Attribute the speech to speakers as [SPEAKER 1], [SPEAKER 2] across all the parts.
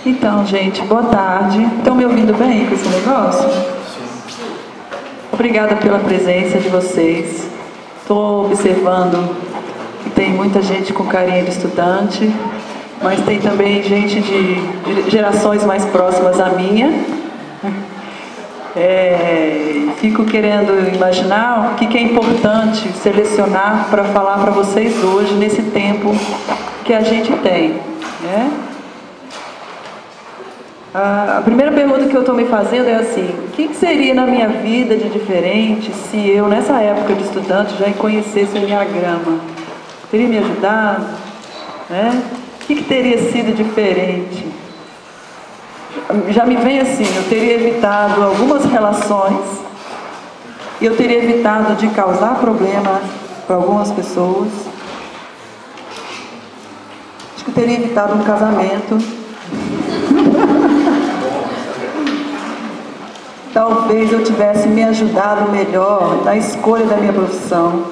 [SPEAKER 1] Então, gente, boa tarde. Estão me ouvindo bem com esse negócio? Obrigada pela presença de vocês. Estou observando que tem muita gente com carinha de estudante, mas tem também gente de gerações mais próximas à minha. Fico querendo imaginar o que é importante selecionar para falar para vocês hoje, nesse tempo que a gente tem, né? A primeira pergunta que eu estou me fazendo é assim: o que seria na minha vida de diferente se eu, nessa época de estudante, já conhecesse o Enneagrama? Teria me ajudado? Né? O que teria sido diferente? Já me vem assim: eu teria evitado algumas relações, e eu teria evitado de causar problemas para algumas pessoas. Acho que eu teria evitado um casamento. Talvez eu tivesse me ajudado melhor na escolha da minha profissão.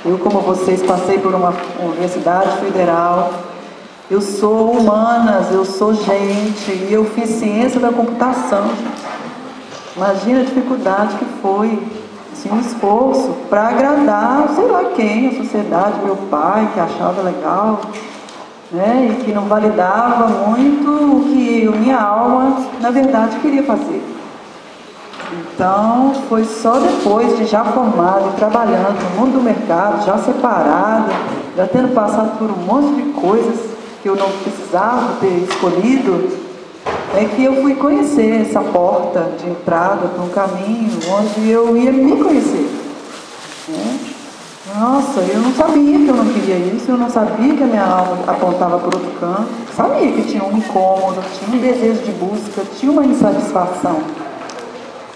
[SPEAKER 1] Eu, como vocês, passei por uma universidade federal. Eu sou humanas, eu sou gente, e eu fiz ciência da computação. Imagina a dificuldade que foi, assim, um esforço para agradar, sei lá quem, a sociedade, meu pai, que achava legal, né, e que não validava muito o que minha alma, na verdade, queria fazer. Então, foi só depois de já formado e trabalhando no mundo do mercado, já separada, já tendo passado por um monte de coisas que eu não precisava ter escolhido, é que eu fui conhecer essa porta de entrada para um caminho onde eu ia me conhecer. Nossa, eu não sabia que eu não queria isso, eu não sabia que a minha alma apontava para outro canto, sabia que tinha um incômodo, tinha um desejo de busca, tinha uma insatisfação.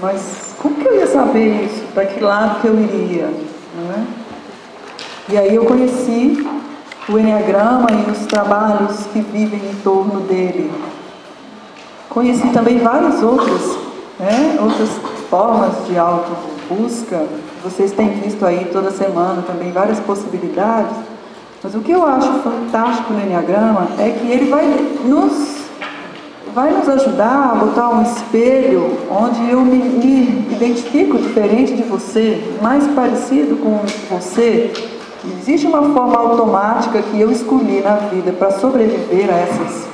[SPEAKER 1] Mas como que eu ia saber isso? Para que lado que eu iria? Não é? E aí eu conheci o Enneagrama e os trabalhos que vivem em torno dele. Conheci também várias outras formas de autobusca. Vocês têm visto aí toda semana também várias possibilidades. Mas o que eu acho fantástico no Enneagrama é que ele vai nos ajudar a botar um espelho onde eu me identifico diferente de você, mais parecido com você. Existe uma forma automática que eu escolhi na vida para sobreviver a essas,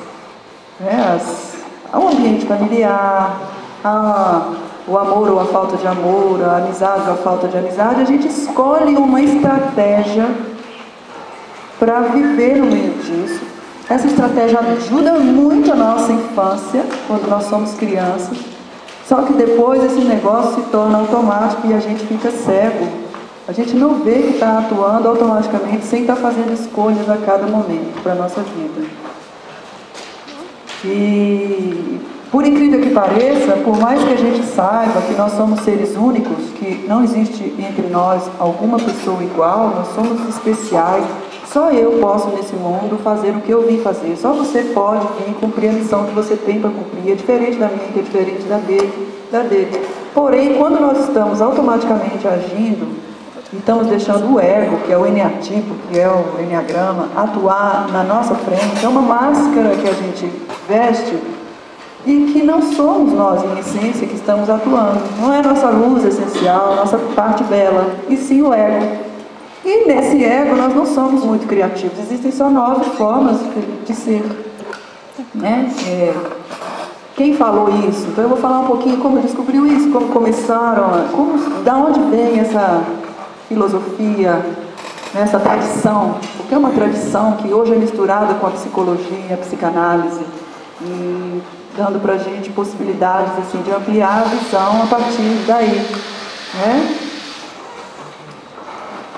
[SPEAKER 1] ao ambiente familiar, o amor ou a falta de amor, a amizade ou a falta de amizade. A gente escolhe uma estratégia para viver no meio disso. Essa estratégia ajuda muito a nossa infância, quando nós somos crianças, só que depois esse negócio se torna automático e a gente fica cego. A gente não vê que está atuando automaticamente sem estar fazendo escolhas a cada momento para a nossa vida. E, por incrível que pareça, por mais que a gente saiba que nós somos seres únicos, que não existe entre nós alguma pessoa igual, nós somos especiais, só eu posso nesse mundo fazer o que eu vim fazer, só você pode vir cumprir a missão que você tem para cumprir, é diferente da minha, que é diferente da dele. Porém, quando nós estamos automaticamente agindo, e estamos deixando o ego, que é o eneatipo, que é o enneagrama, atuar na nossa frente, é uma máscara que a gente veste e que não somos nós, em essência, que estamos atuando. Não é a nossa luz essencial, a nossa parte bela, e sim o ego. E nesse ego nós não somos muito criativos, existem só 9 formas de ser. Né? Quem falou isso? Então eu vou falar um pouquinho como descobriu isso, como começaram, da onde vem essa filosofia, essa tradição, porque é uma tradição que hoje é misturada com a psicologia, a psicanálise, e dando para a gente possibilidades assim, de ampliar a visão a partir daí. Né?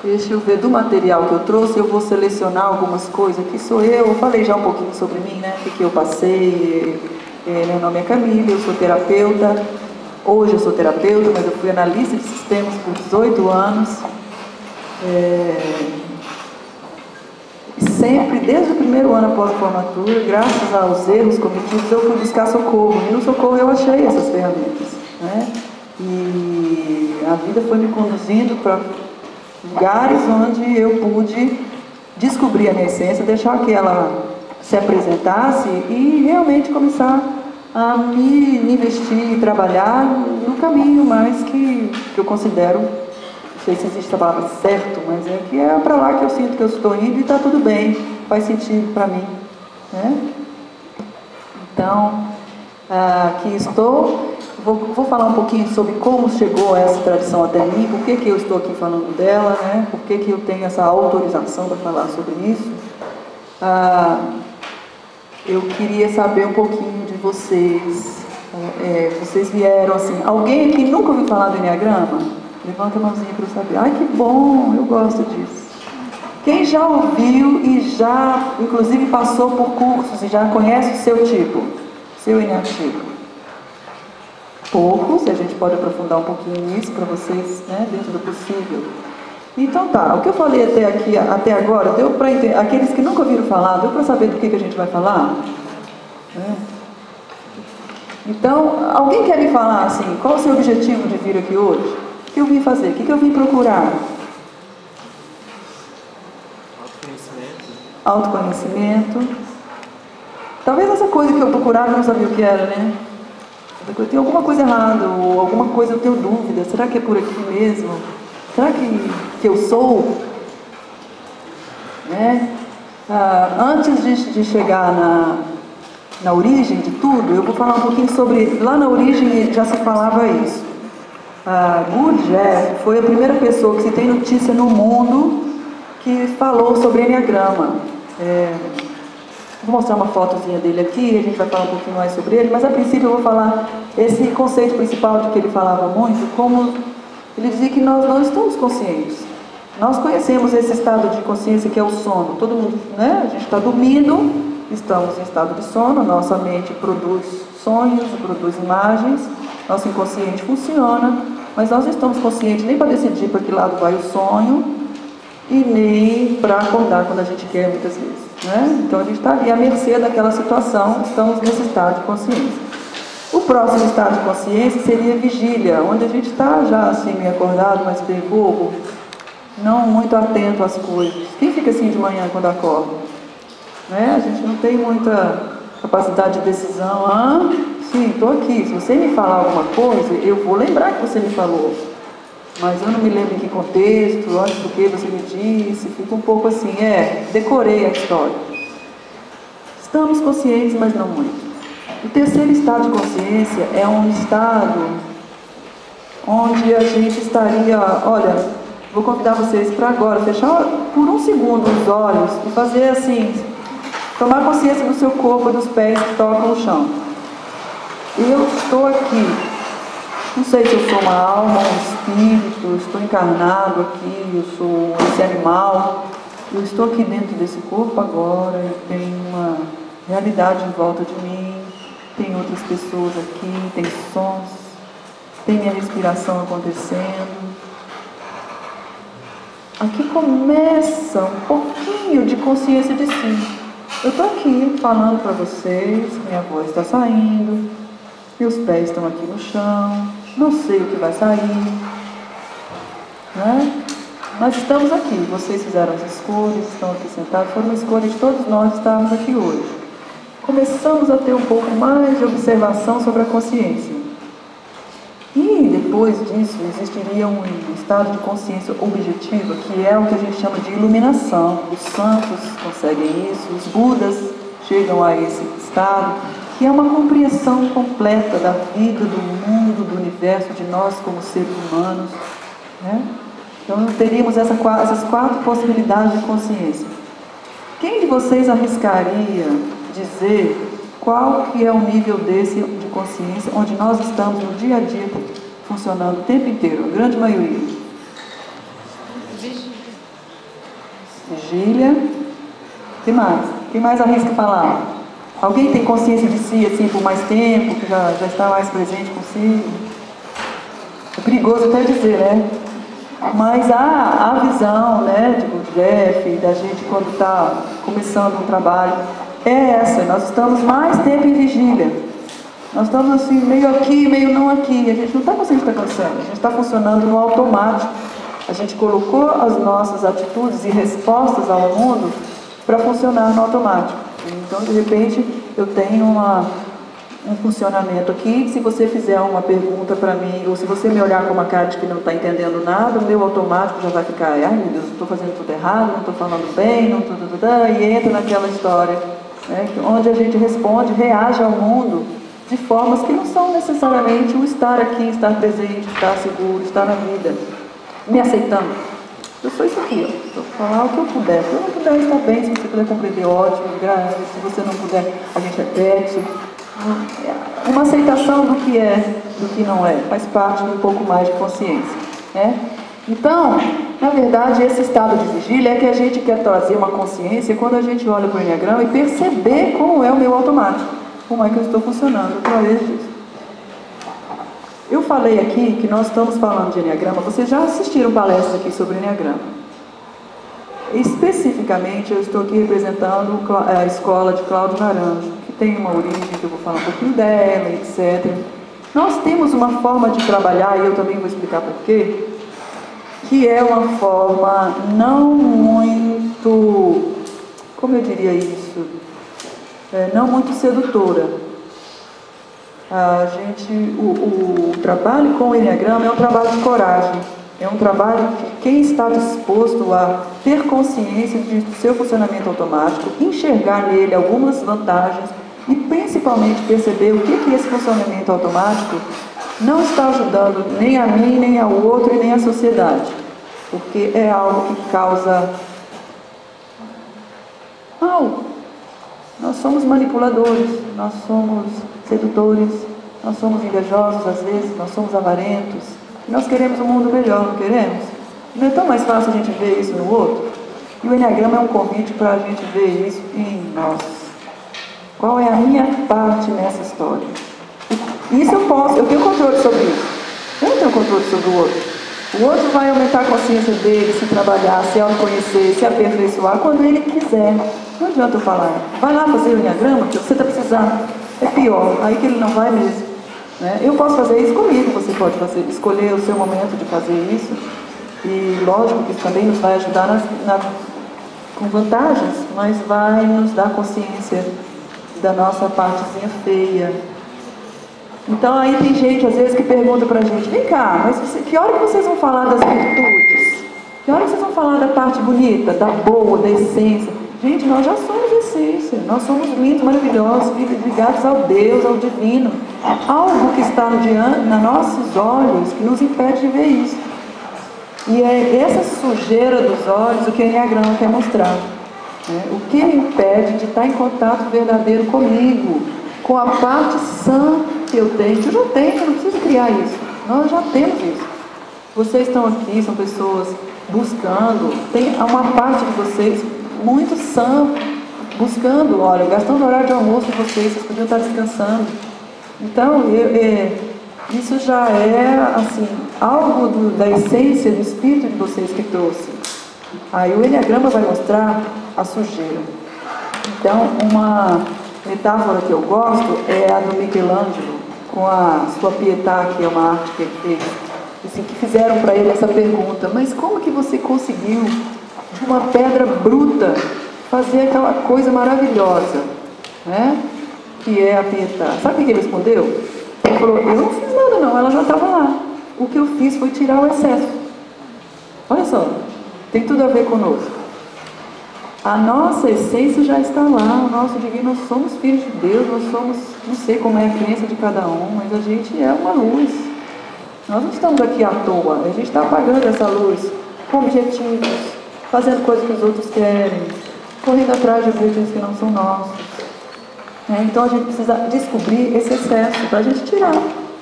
[SPEAKER 1] Deixa eu ver, do material que eu trouxe, eu vou selecionar algumas coisas. Aqui sou eu falei já um pouquinho sobre mim, né? O que eu passei. Meu nome é Camila, eu sou terapeuta. Hoje eu sou terapeuta, mas eu fui analista de sistemas por 18 anos. Sempre, desde o primeiro ano após a formatura, graças aos erros cometidos, eu fui buscar socorro. E no socorro eu achei essas ferramentas. Né? E a vida foi me conduzindo para lugares onde eu pude descobrir a minha essência, deixar que ela se apresentasse e realmente começar a me investir e trabalhar no caminho mais que eu considero, não sei se existe a palavra certo, mas é que é para lá que eu sinto que eu estou indo e está tudo bem, faz sentido para mim, né? Então, aqui estou. Vou falar um pouquinho sobre como chegou essa tradição até mim, por que eu estou aqui falando dela, né? Por que eu tenho essa autorização para falar sobre isso. Eu queria saber um pouquinho de vocês. Vocês vieram assim, alguém aqui nunca ouviu falar do Enneagrama? Levanta a mãozinha para eu saber. Ai, que bom, eu gosto disso. Quem já ouviu e já, inclusive, passou por cursos e já conhece o seu tipo, seu Enneatipo? Poucos, a gente pode aprofundar um pouquinho nisso para vocês, né, dentro do possível. Então tá, o que eu falei até agora, deu para entender, aqueles que nunca ouviram falar, deu para saber do que a gente vai falar? Então, alguém quer me falar assim, qual o seu objetivo de vir aqui hoje? O que eu vim fazer? O que eu vim procurar? Autoconhecimento. Talvez essa coisa que eu procurava eu não sabia o que era, né? Tem alguma coisa errada, ou alguma coisa eu tenho dúvida. Será que é por aqui mesmo? Será que eu sou? Né? Antes de chegar na origem de tudo, eu vou falar um pouquinho sobre... Lá na origem já se falava isso. Gurdjieff foi a primeira pessoa que se tem notícia no mundo que falou sobre Enneagrama. Vou mostrar uma fotozinha dele aqui, a gente vai falar um pouquinho mais sobre ele, mas a princípio eu vou falar esse conceito principal de que ele falava muito, como ele dizia que nós não estamos conscientes. Nós conhecemos esse estado de consciência que é o sono. Todo mundo, né? A gente está dormindo, estamos em estado de sono, nossa mente produz sonhos, produz imagens, nosso inconsciente funciona, mas nós não estamos conscientes nem para decidir para que lado vai o sonho, e nem para acordar quando a gente quer, muitas vezes, né? Então a gente está ali à mercê daquela situação, estamos nesse estado de consciência. O próximo estado de consciência seria vigília, onde a gente está já assim meio acordado, mas bem bobo, não muito atento às coisas. Quem fica assim de manhã quando acorda? Né? A gente não tem muita capacidade de decisão. Sim, estou aqui, se você me falar alguma coisa, eu vou lembrar que você me falou. Mas eu não me lembro em que contexto, antes do que você me disse, fica um pouco assim, decorei a história. Estamos conscientes, mas não muito. O terceiro estado de consciência é um estado onde a gente estaria, olha, vou convidar vocês para agora, fechar por um segundo os olhos e fazer assim, tomar consciência do seu corpo e dos pés que tocam o chão. Eu estou aqui. Não sei se eu sou uma alma, um espírito, eu estou encarnado aqui, eu sou esse animal. Eu estou aqui dentro desse corpo agora, eu tenho uma realidade em volta de mim, tem outras pessoas aqui, tem sons, tem minha respiração acontecendo. Aqui começa um pouquinho de consciência de si. Eu estou aqui falando para vocês, minha voz está saindo, meus pés estão aqui no chão, não sei o que vai sair, né? Nós estamos aqui, vocês fizeram as escolhas, estão aqui sentados, foi uma escolha de todos nós estarmos aqui hoje. Começamos a ter um pouco mais de observação sobre a consciência. E depois disso existiria um estado de consciência objetiva, que é o que a gente chama de iluminação. Os santos conseguem isso, os budas chegam a esse estado, que é uma compreensão completa da vida, do mundo, do universo, de nós como seres humanos, né? Então teríamos essas quatro possibilidades de consciência. Quem de vocês arriscaria dizer qual que é o nível desse de consciência onde nós estamos no dia a dia funcionando o tempo inteiro, a grande maioria? Vigília. Quem mais? Quem mais arrisca falar? Alguém tem consciência de si assim por mais tempo, que já está mais presente consigo? É perigoso até dizer, né? Mas a visão, né, de Gurdjieff, da gente quando está começando um trabalho, é essa. Nós estamos mais tempo em vigília. Nós estamos assim, meio aqui, meio não aqui. A gente não está conseguindo estar cansando. A gente está funcionando no automático. A gente colocou as nossas atitudes e respostas ao mundo para funcionar no automático. Então, de repente, eu tenho um funcionamento aqui, se você fizer uma pergunta para mim, ou se você me olhar com uma cara de que não está entendendo nada, o meu automático já vai ficar, ai meu Deus, estou fazendo tudo errado, não estou falando bem, não estou... E entra naquela história, né, onde a gente responde, reage ao mundo de formas que não são necessariamente o estar aqui, estar presente, estar seguro, estar na vida, me aceitando. Eu sou isso aqui, ó. Vou falar o que eu puder. Se eu não puder estar bem, se você puder compreender, ótimo, graças. Se você não puder, a gente repete. Uma aceitação do que é, do que não é, faz parte de um pouco mais de consciência, né? Então, na verdade, esse estado de vigília é que a gente quer trazer uma consciência quando a gente olha para o Enneagrama e perceber como é o meu automático, como é que eu estou funcionando através disso. Eu falei aqui que nós estamos falando de Enneagrama, vocês já assistiram palestras aqui sobre Enneagrama. Especificamente, eu estou aqui representando a escola de Cláudio Naranjo, que tem uma origem, que eu vou falar um pouquinho dela, etc. Nós temos uma forma de trabalhar, e eu também vou explicar porquê, que é uma forma não muito, como eu diria isso, não muito sedutora. O trabalho com o Enneagrama é um trabalho de coragem, é um trabalho que quem está disposto a ter consciência do seu funcionamento automático, enxergar nele algumas vantagens e principalmente perceber o que esse funcionamento automático não está ajudando nem a mim, nem ao outro e nem à sociedade, porque é algo que causa mal. Nós somos manipuladores, nós somos sedutores, nós somos invejosos às vezes, nós somos avarentos, nós queremos um mundo melhor, não queremos? Não é tão mais fácil a gente ver isso no outro? E o Enneagrama é um convite para a gente ver isso em nós. Qual é a minha parte nessa história? Isso eu tenho controle sobre isso. Eu não tenho controle sobre o outro. O outro vai aumentar a consciência dele, se trabalhar, se autoconhecer, se aperfeiçoar quando ele quiser. Não adianta eu falar, vai lá fazer o Enneagrama, que você está precisando. É pior, aí que ele não vai mesmo. Né? Eu posso fazer isso comigo, você pode escolher o seu momento de fazer isso. E lógico que isso também nos vai ajudar com vantagens, mas vai nos dar consciência da nossa partezinha feia. Então aí tem gente às vezes que pergunta pra gente, vem cá, mas que hora que vocês vão falar das virtudes? Que hora que vocês vão falar da parte bonita, da boa, da essência? Gente, nós já somos essência, nós somos lindos, maravilhosos, ligados ao Deus, ao divino. Algo que está nos nossos olhos que nos impede de ver isso. E é essa sujeira dos olhos o que o Enneagrama quer mostrar. Né? O que me impede de estar em contato verdadeiro comigo, com a parte sã que eu tenho. Que eu já tenho, eu não preciso criar isso. Nós já temos isso. Vocês estão aqui, são pessoas buscando, tem uma parte de vocês muito sã, buscando, olha, gastando horário de almoço de vocês podiam estar descansando. Então, isso já é, assim, algo da essência do espírito de vocês que trouxe. Aí o Enneagrama vai mostrar a sujeira. Então, uma metáfora que eu gosto é a do Michelangelo, com a sua Pietà, que é uma arte que ele fez. Assim, que fizeram para ele essa pergunta, mas como que você conseguiu, de uma pedra bruta, fazer aquela coisa maravilhosa, né? Que é a Pietà. Sabe o que ele respondeu? Ele falou, eu não fiz nada não, ela já estava lá. O que eu fiz foi tirar o excesso. Olha só, tem tudo a ver conosco. A nossa essência já está lá, o nosso divino, nós somos filhos de Deus, nós somos, não sei como é a crença de cada um, mas a gente é uma luz. Nós não estamos aqui à toa, a gente está apagando essa luz com objetivos, fazendo coisas que os outros querem, correndo atrás de objetivos que não são nossos. Então a gente precisa descobrir esse excesso para a gente tirar.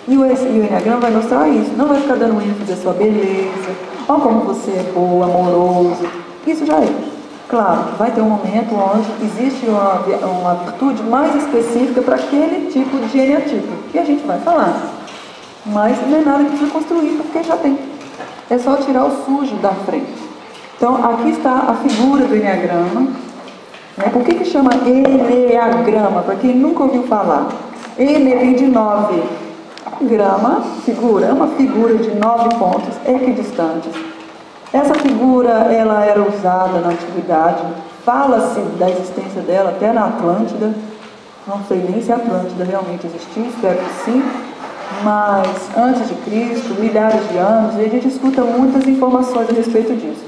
[SPEAKER 1] E o Enneagrama vai mostrar isso. Não vai ficar dando ênfase à sua beleza, olha como você é boa, amoroso. Isso já é. Claro, vai ter um momento onde existe uma atitude mais específica para aquele tipo de eneatipo, que a gente vai falar. Mas não é nada que precisa construir, porque já tem. É só tirar o sujo da frente. Então, aqui está a figura do Enneagrama. Por que chama Enneagrama? Para quem nunca ouviu falar. Ene vem de 9. Grama, figura, é uma figura de 9 pontos equidistantes. Essa figura, ela era usada na antiguidade Fala-se da existência dela até na Atlântida. Não sei nem se a Atlântida realmente existiu, espero que sim. Mas antes de Cristo, milhares de anos, e a gente escuta muitas informações a respeito disso.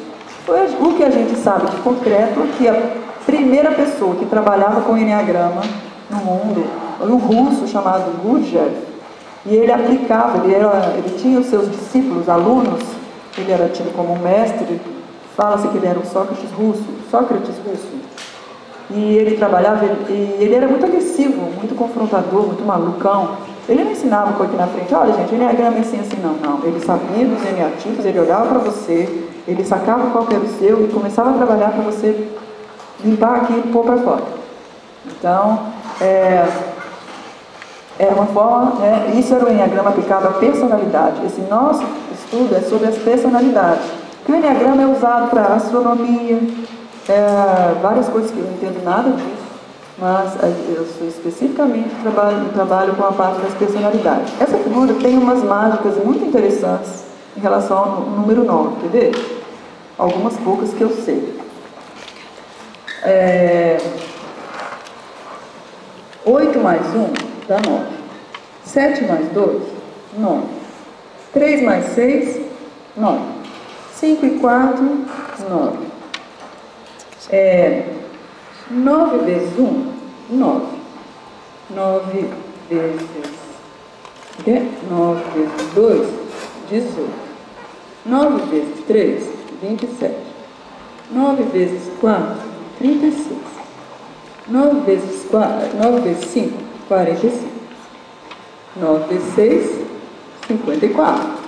[SPEAKER 1] O que a gente sabe de concreto é que a primeira pessoa que trabalhava com Enneagrama no mundo foi um russo chamado Gurdjieff, e ele aplicava, ele tinha os seus discípulos, alunos, ele era tido como um mestre, fala-se que ele era um Sócrates russo, e ele trabalhava, e ele era muito agressivo, muito confrontador, muito malucão. Ele não ensinava aqui na frente, olha gente, Enneagrama é assim, não. Ele sabia dos eneatipos, ele olhava para você, ele sacava qual que era o seu e começava a trabalhar para você limpar aquilo e pôr para fora. Então, era uma forma, isso era o Enneagrama aplicado à personalidade. Esse nosso estudo é sobre as personalidades. Porque o Enneagrama é usado para astronomia, várias coisas que eu não entendo nada disso, mas eu especificamente trabalho com a parte das personalidades. Essa figura tem umas mágicas muito interessantes em relação ao número 9, quer ver? Algumas poucas que eu sei. 8 mais 1 dá 9. 7 mais 2, 9. 3 mais 6, 9. 5 e 4, 9. 9 vezes 1, 9. 9 vezes 2, 18. 9 vezes 3, 27. 9 vezes 4, 36. 9 vezes 5, 45. 9 vezes 6, 54.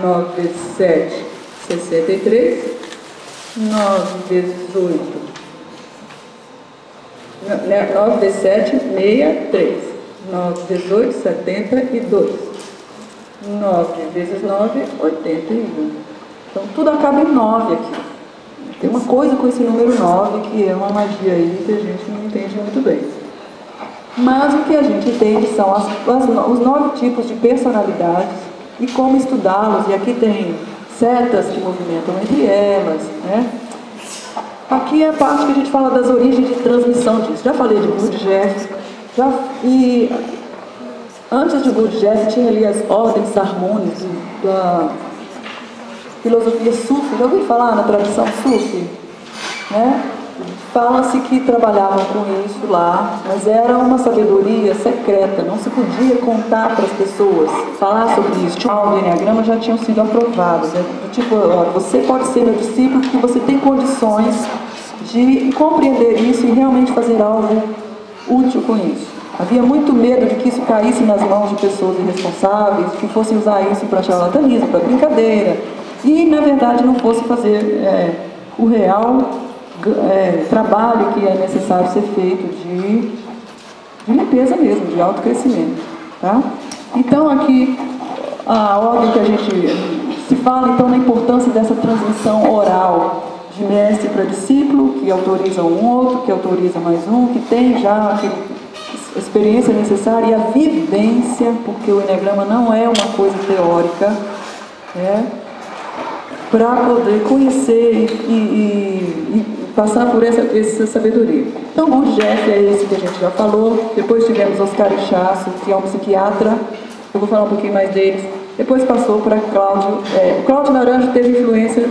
[SPEAKER 1] 9 vezes 7, 63. 9 vezes 8, 9 vezes 7, 63. 9 vezes 8, 72. 9 vezes 9, 81. Então tudo acaba em 9 aqui. Tem uma coisa com esse número 9 que é uma magia aí que a gente não entende muito bem. Mas o que a gente entende são os 9 tipos de personalidades e como estudá-los. E aqui tem setas que movimentam entre elas, né? Aqui é a parte que a gente fala das origens de transmissão disso. Já falei de Gurdjieff, e antes de Gurdjieff tinha ali as ordens harmônicas da filosofia Sufi. Já ouviu falar na tradição Sufi? Né? Fala-se que trabalhavam com isso lá, mas era uma sabedoria secreta, não se podia contar para as pessoas, falar sobre isso. O Enneagrama já tinham sido aprovados, né? Tipo, olha, você pode ser meu discípulo porque você tem condições de compreender isso e realmente fazer algo útil com isso. Havia muito medo de que isso caísse nas mãos de pessoas irresponsáveis, que fossem usar isso para charlatanismo, para brincadeira, e na verdade não fosse fazer o real trabalho que é necessário ser feito de limpeza mesmo, de autocrescimento, tá? Então aqui a ordem que a gente se fala então na importância dessa transmissão oral de mestre para discípulo, que autoriza um outro, que autoriza mais um, que tem já a experiência necessária e a vivência, porque o Enneagrama não é uma coisa teórica, para poder conhecer e passar por essa sabedoria. Então, Gurdjieff é esse que a gente já falou. Depois tivemos Oscar Ichaço, que é um psiquiatra. Eu vou falar um pouquinho mais deles. Depois passou para Cláudio. Cláudio Naranjo teve influência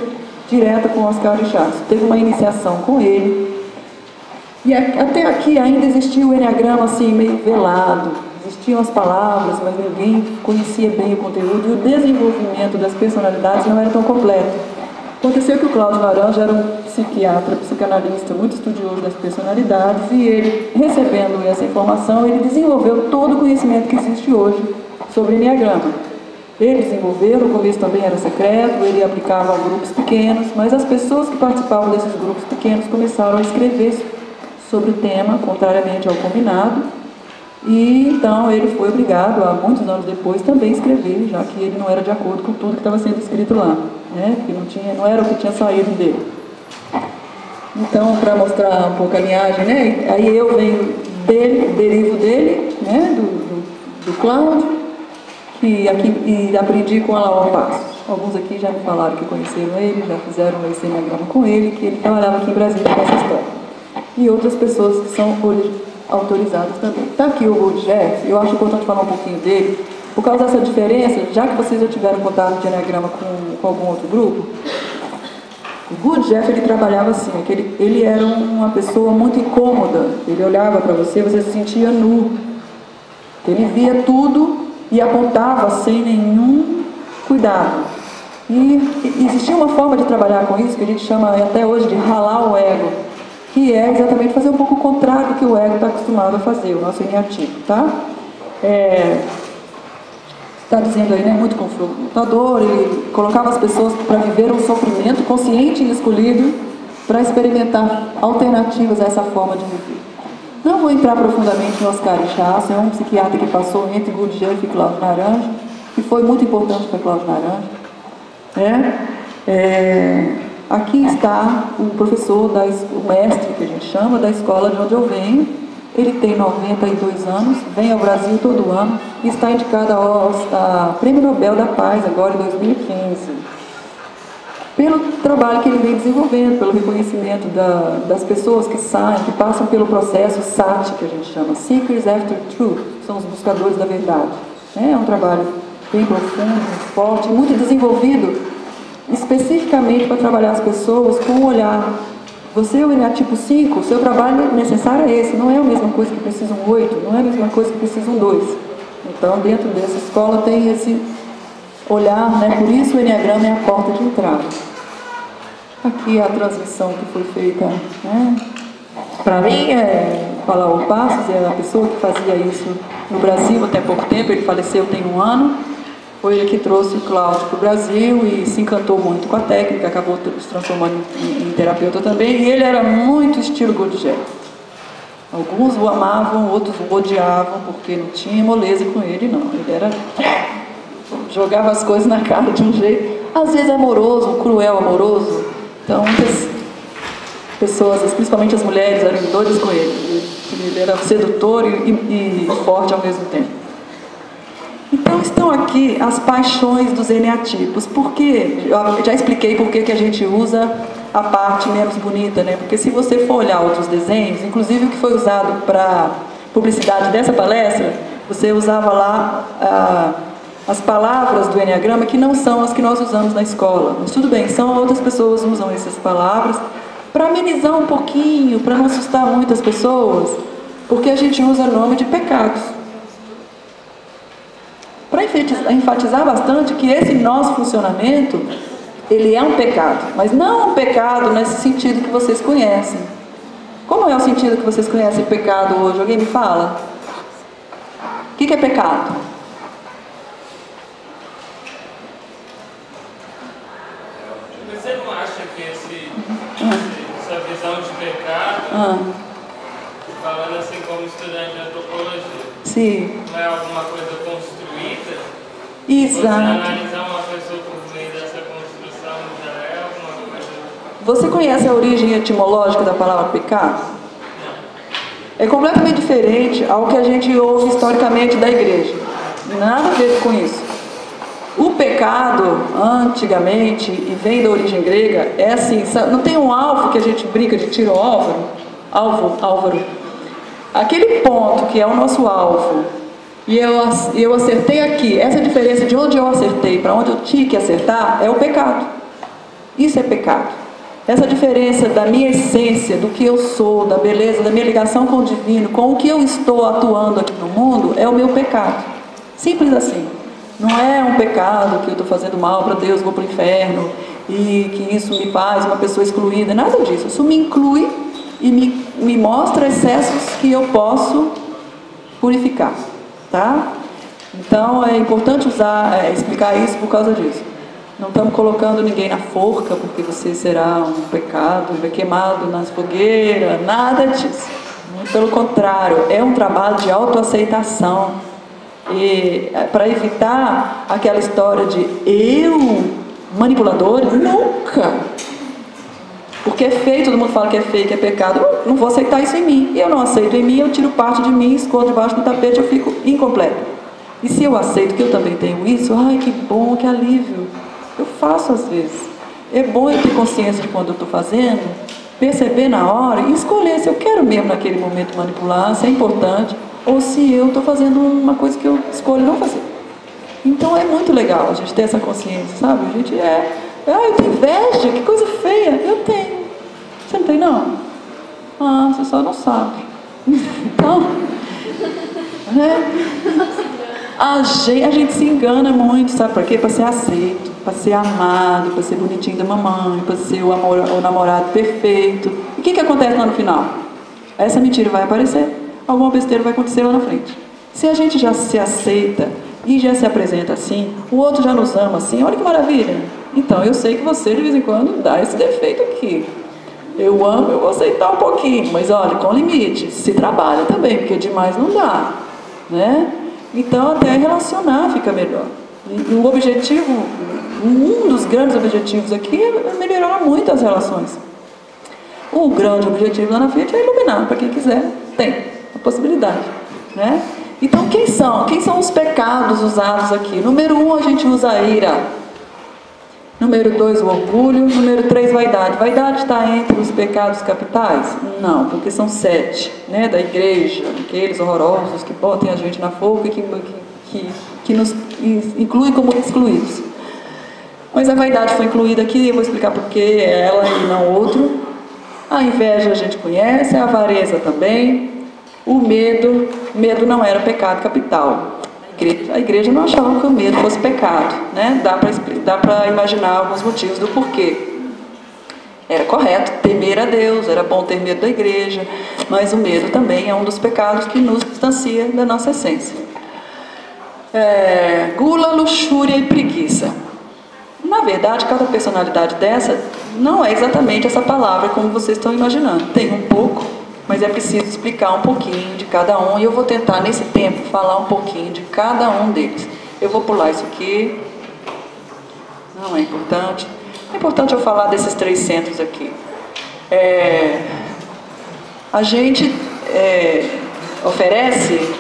[SPEAKER 1] direta com Oscar Ichaço. Teve uma iniciação com ele. E até aqui ainda existia o Enneagrama assim, meio velado. Existiam as palavras, mas ninguém conhecia bem o conteúdo. E o desenvolvimento das personalidades não era tão completo. Aconteceu que o Cláudio Naranjo era um psiquiatra, psicanalista, muito estudioso das personalidades, e ele, recebendo essa informação, ele desenvolveu todo o conhecimento que existe hoje sobre Enneagrama. Ele desenvolveu, no começo também era secreto, ele aplicava a grupos pequenos, mas as pessoas que participavam desses grupos pequenos começaram a escrever sobre o tema, contrariamente ao combinado, e então ele foi obrigado, há muitos anos depois, também escrever, já que ele não era de acordo com tudo que estava sendo escrito lá, né? Que não era o que tinha saído dele. Então, para mostrar um pouco a linhagem, né? Aí eu venho dele, derivo dele, né? Do Cláudio, e aprendi com Alaor Passos. Alguns aqui já me falaram que conheceram ele, já fizeram esse enneagrama com ele, que ele trabalhava aqui em Brasília com essa história. E outras pessoas que são autorizadas também. Está aqui o Gurdjieff, eu acho importante falar um pouquinho dele, por causa dessa diferença, já que vocês já tiveram contato de enneagrama com algum outro grupo. O Gurdjieff, ele trabalhava assim, ele era uma pessoa muito incômoda, ele olhava para você, você se sentia nu. Ele via tudo e apontava sem nenhum cuidado. E existia uma forma de trabalhar com isso que a gente chama até hoje de ralar o ego, que é exatamente fazer um pouco o contrário do que o ego está acostumado a fazer, o nosso eneatipo, tá? Está dizendo aí, né, muito confrontador, ele colocava as pessoas para viver um sofrimento consciente e escolhido para experimentar alternativas a essa forma de viver. Não vou entrar profundamente em Oscar Ichaço, é um psiquiatra que passou entre Gurdjieff e Cláudio Naranjo, que foi muito importante para Cláudio Naranjo. Aqui está o professor, o mestre que a gente chama, da escola de onde eu venho. Ele tem 92 anos, vem ao Brasil todo ano e está indicado a Prêmio Nobel da Paz agora em 2015. Pelo trabalho que ele vem desenvolvendo, pelo reconhecimento das pessoas que saem, que passam pelo processo SAT, que a gente chama, Seekers After Truth, são os buscadores da verdade. É um trabalho bem profundo, forte, muito desenvolvido, especificamente para trabalhar as pessoas com o olhar. Você é o eneatipo 5, o seu trabalho necessário é esse, não é a mesma coisa que precisa um 8, não é a mesma coisa que precisa um 2. Então, dentro dessa escola tem esse olhar, né? Por isso o enneagrama é a porta de entrada. Aqui a transmissão que foi feita, né? Para mim, Alaor Passos é a pessoa que fazia isso no Brasil até pouco tempo, ele faleceu tem um ano. Foi ele que trouxe o Cláudio para o Brasil e se encantou muito com a técnica, acabou se transformando em terapeuta também, e ele era muito estilo Gurdjieff. Alguns o amavam, outros o odiavam, porque não tinha moleza com ele, não. Ele era... jogava as coisas na cara de um jeito, às vezes amoroso, cruel amoroso. Então, muitas pessoas, principalmente as mulheres, eram doidas com ele. Ele era sedutor e forte ao mesmo tempo. Então, estão aqui as paixões dos eneatipos. Por quê? Eu já expliquei por que a gente usa a parte menos bonita, né? Porque se você for olhar outros desenhos, inclusive o que foi usado para publicidade dessa palestra, você usava lá as palavras do enneagrama que não são as que nós usamos na escola. Mas tudo bem, outras pessoas usam essas palavras para amenizar um pouquinho, para não assustar muitas pessoas, porque a gente usa nome de pecados. Para enfatizar bastante que esse nosso funcionamento, ele é um pecado, mas não um pecado nesse sentido que vocês conhecem. Como é o sentido que vocês conhecem pecado hoje? Alguém me fala? O que é pecado?
[SPEAKER 2] Você não acha que essa visão de pecado, falando assim como estudante de antropologia,
[SPEAKER 1] sim,
[SPEAKER 2] não é alguma coisa construída?
[SPEAKER 1] Exato.
[SPEAKER 2] Você analisar uma pessoa por meio dessa construção já é alguma coisa...
[SPEAKER 1] Você conhece a origem etimológica da palavra pecado? É completamente diferente ao que a gente ouve historicamente da igreja. Nada a ver com isso. O pecado, antigamente, e vem da origem grega, é assim, não tem um alvo que a gente brinca de tiro ao álvaro? Aquele ponto que é o nosso alvo, e eu acertei aqui, essa diferença de onde eu acertei para onde eu tinha que acertar, é o pecado. Isso é pecado. Essa diferença da minha essência, do que eu sou, da beleza, da minha ligação com o divino, com o que eu estou atuando aqui no mundo, é o meu pecado. Simples assim. Não é um pecado que eu estou fazendo mal para Deus, vou para o inferno, e que isso me faz uma pessoa excluída, nada disso. Isso me inclui e me mostra excessos que eu posso purificar, tá? Então é importante explicar isso por causa disso. Não estamos colocando ninguém na forca porque você será um pecado, vai queimado nas fogueiras, nada disso. Muito pelo contrário, é um trabalho de autoaceitação. E para evitar aquela história de eu, manipulador, nunca. Porque é feio, todo mundo fala que é feio, que é pecado. Eu não vou aceitar isso em mim. Eu não aceito em mim, eu tiro parte de mim, escondo debaixo do tapete, eu fico incompleto. E se eu aceito que eu também tenho isso, ai, que bom, que alívio. Eu faço às vezes. É bom eu ter consciência de quando eu estou fazendo, perceber na hora e escolher se eu quero mesmo naquele momento manipular, se é importante, ou se eu estou fazendo uma coisa que eu escolho não fazer. Então é muito legal a gente ter essa consciência, sabe? A gente eu tenho inveja, que coisa feia. Eu tenho. Você não tem, não? Ah, você só não sabe. Então, a gente se engana muito, sabe por quê? Para ser aceito, para ser amado, para ser bonitinho da mamãe, para ser o namorado perfeito. E o que acontece lá no final? Essa mentira vai aparecer, alguma besteira vai acontecer lá na frente. Se a gente já se aceita e já se apresenta assim, o outro já nos ama assim, olha que maravilha. Então, eu sei que você de vez em quando dá esse defeito aqui. Eu amo, eu vou aceitar um pouquinho, mas olha, com limite, se trabalha também, porque demais não dá, né? Então, até relacionar fica melhor. E o objetivo, um dos grandes objetivos aqui é melhorar muito as relações. O grande objetivo lá na frente é iluminar, para quem quiser, tem a possibilidade, né? Então, quem são os pecados usados aqui? Número 1, a gente usa a ira. Número 2, o orgulho. Número 3, vaidade. Vaidade está entre os pecados capitais? Não, porque são 7, né, da igreja, aqueles horrorosos que botem a gente na forca e que nos incluem como excluídos. Mas a vaidade foi incluída aqui, eu vou explicar por que ela e não outro. A inveja a gente conhece, a avareza também. O medo não era pecado capital. A igreja não achava que o medo fosse pecado, né? Dá para imaginar alguns motivos do porquê. Era correto temer a Deus, era bom ter medo da igreja, mas o medo também é um dos pecados que nos distancia da nossa essência. Gula, luxúria e preguiça. Na verdade, cada personalidade dessa não é exatamente essa palavra como vocês estão imaginando. Tem um pouco, mas é preciso explicar um pouquinho de cada um, e eu vou tentar nesse tempo falar um pouquinho de cada um deles. Eu vou pular isso aqui, não é importante. É importante eu falar desses 3 centros aqui. A gente oferece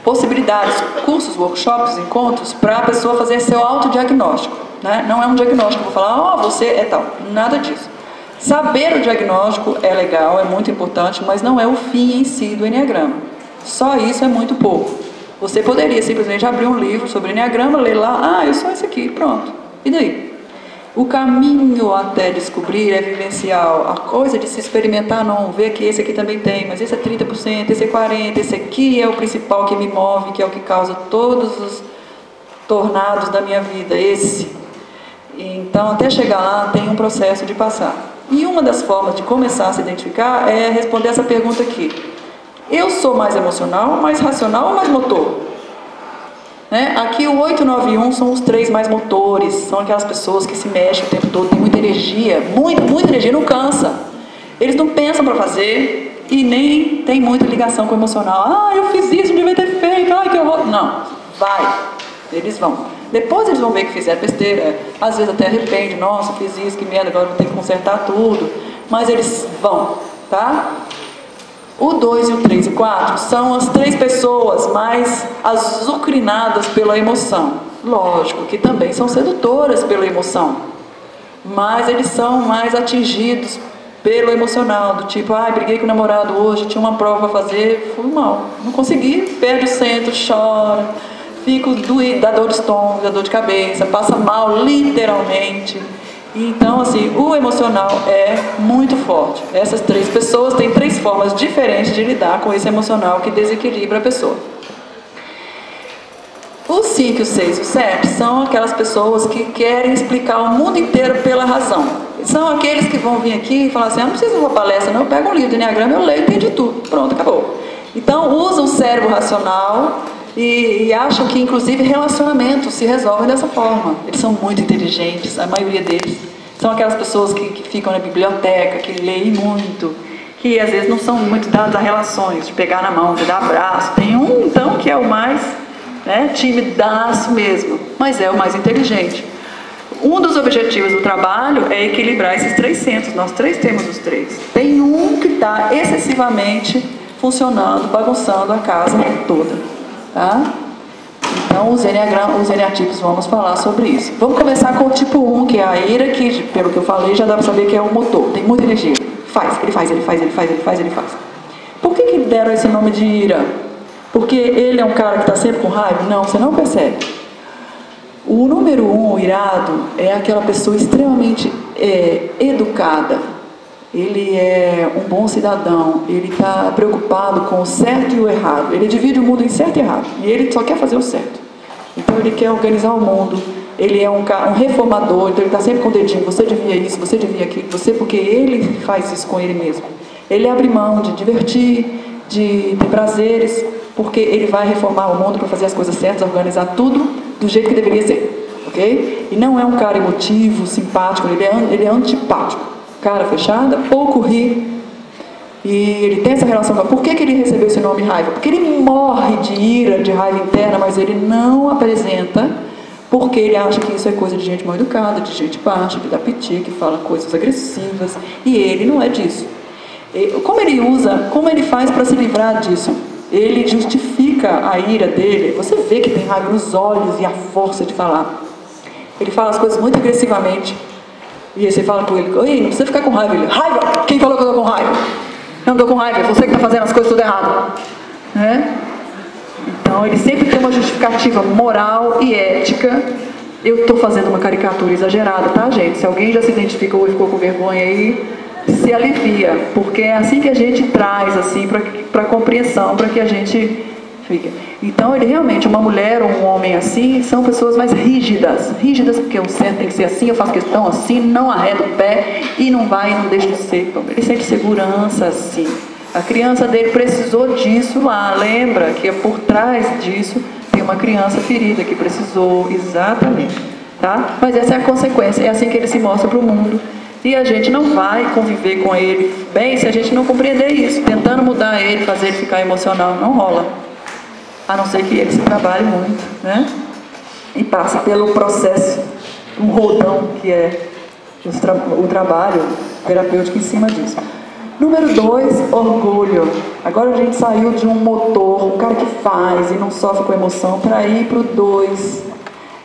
[SPEAKER 1] possibilidades, cursos, workshops, encontros, para a pessoa fazer seu autodiagnóstico, né? Não é um diagnóstico, vou falar, você é tal, nada disso. Saber o diagnóstico é legal, é muito importante, mas não é o fim em si do Enneagrama. Só isso é muito pouco. Você poderia simplesmente abrir um livro sobre Enneagrama, ler lá, eu sou esse aqui, pronto. E daí? O caminho até descobrir é vivencial. A coisa de se experimentar, não, ver que esse aqui também tem, mas esse é 30%, esse é 40%, esse aqui é o principal que me move, que é o que causa todos os tornados da minha vida, esse. Então, até chegar lá, tem um processo de passar. E uma das formas de começar a se identificar é responder essa pergunta aqui. Eu sou mais emocional, mais racional ou mais motor? Né? Aqui o 891 são os 3 mais motores, são aquelas pessoas que se mexem o tempo todo, tem muita energia, muita energia, não cansa. Eles não pensam para fazer e nem tem muita ligação com o emocional. Eu fiz isso, não devia ter feito, que horror. Não, vai, eles vão. Depois eles vão ver que fizeram besteira, às vezes até arrepende, nossa, fiz isso, que merda, agora vou ter que consertar tudo. Mas eles vão, tá? O 2 e o 3 e 4 são as 3 pessoas mais azucrinadas pela emoção. Lógico que também são sedutoras pela emoção, mas eles são mais atingidos pelo emocional, do tipo, briguei com o namorado hoje, tinha uma prova para fazer, fui mal, não consegui, perde o centro, chora, fico doído, dá dor de estômago, dá dor de cabeça, passa mal literalmente. Então, assim, o emocional é muito forte. Essas 3 pessoas têm 3 formas diferentes de lidar com esse emocional que desequilibra a pessoa. Os 5, o 6 e o 7 são aquelas pessoas que querem explicar o mundo inteiro pela razão. São aqueles que vão vir aqui e falar assim, não precisa de uma palestra, não, eu pego um livro de Enneagrama, eu leio e entendi tudo. Pronto, acabou. Então, usam o cérebro racional e acham que, inclusive, relacionamentos se resolvem dessa forma. Eles são muito inteligentes, a maioria deles. São aquelas pessoas que ficam na biblioteca, que leem muito, que às vezes não são muito dadas a relações, de pegar na mão, de dar abraço. Tem um, então, que é o mais timidaço mesmo, mas é o mais inteligente. Um dos objetivos do trabalho é equilibrar esses 3 centros. Nós 3 temos os 3. Tem um que está excessivamente funcionando, bagunçando a casa toda. Tá? Então, os eneatipos, vamos falar sobre isso. Vamos começar com o tipo 1, que é a ira, que, pelo que eu falei, já dá para saber que é o motor. Tem muita energia. Ele faz. Por que deram esse nome de ira? Porque ele é um cara que está sempre com raiva? Não, você não percebe. O número 1, o irado, é aquela pessoa extremamente educada. Ele é um bom cidadão, ele está preocupado com o certo e o errado. Ele divide o mundo em certo e errado, e ele só quer fazer o certo. Então ele quer organizar o mundo, ele é um reformador, então ele está sempre com o dedinho, você devia isso, você devia aquilo, porque ele faz isso com ele mesmo. Ele abre mão de divertir, de ter prazeres, porque ele vai reformar o mundo para fazer as coisas certas, organizar tudo do jeito que deveria ser, ok? E não é um cara emotivo, simpático, ele é antipático. Cara fechada, pouco ri, e ele tem essa relação com... Por que ele recebeu esse nome raiva? Porque ele morre de ira, de raiva interna, mas ele não apresenta, porque ele acha que isso é coisa de gente mal educada, de gente baixa, que dá piti, que fala coisas agressivas, e ele não é disso. Como ele faz para se livrar disso? Ele justifica a ira dele, você vê que tem raiva nos olhos e a força de falar. Ele fala as coisas muito agressivamente, e aí você fala com ele, oi, não precisa ficar com raiva. Ele, raiva? Quem falou que eu estou com raiva? Eu não estou com raiva, é você que está fazendo as coisas tudo errado. Então ele sempre tem uma justificativa moral e ética. Eu estou fazendo uma caricatura exagerada, tá, gente? Se alguém já se identificou e ficou com vergonha aí, se alivia, porque é assim que a gente traz, assim, para compreensão, para que a gente fique. Então ele realmente, uma mulher ou um homem assim, são pessoas mais rígidas, porque o certo tem que ser assim, eu faço questão assim, não arredo o pé e não vai e não deixa de ser. Ele sente segurança assim. A criança dele precisou disso lá, lembra que por trás disso tem uma criança ferida que precisou, exatamente, tá? Mas essa é a consequência, é assim que ele se mostra para o mundo. E a gente não vai conviver com ele bem se a gente não compreender isso. Tentando mudar ele, fazer ele ficar emocional, não rola. A não ser que ele se trabalhe muito, né? E passe pelo processo, um rodão que é o trabalho terapêutico em cima disso. Número 2, orgulho. Agora a gente saiu de um motor, um cara que faz e não sofre com emoção, para ir para o 2.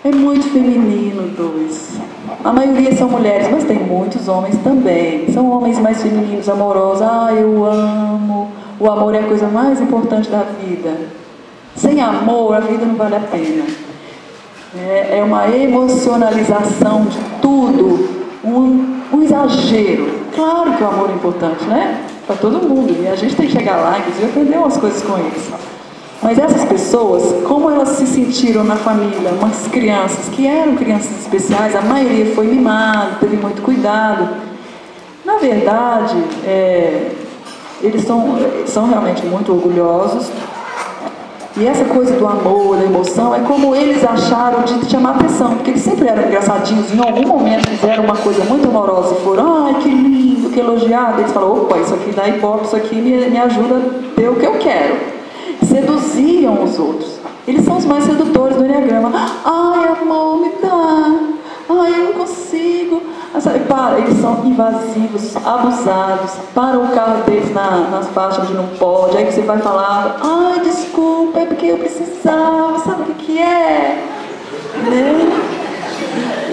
[SPEAKER 1] É muito feminino o 2. A maioria são mulheres, mas tem muitos homens também. São homens mais femininos, amorosos. Ah, eu amo. O amor é a coisa mais importante da vida. Sem amor, a vida não vale a pena. É uma emocionalização de tudo, um exagero. Claro que o amor é importante, né? Para todo mundo. E a gente tem que chegar lá, inclusive, aprender umas coisas com eles. Mas essas pessoas, como elas se sentiram na família, umas crianças que eram crianças especiais, a maioria foi mimada, teve muito cuidado. Na verdade, eles são realmente muito orgulhosos. E essa coisa do amor, da emoção, é como eles acharam de chamar atenção, porque eles sempre eram engraçadinhos, em algum momento fizeram uma coisa muito amorosa e foram, ai, que lindo, que elogiado. Eles falaram, opa, isso aqui dá ibope, isso aqui me ajuda a ter o que eu quero. Seduziam os outros. Eles são os mais sedutores do Enneagrama. Ai, amor, me dá. Ai, eu não consigo. Eles são invasivos, abusados. Param o carro deles nas faixas onde não pode. Aí você vai falar, ai, desculpa, é porque eu precisava. Sabe o que é? Né?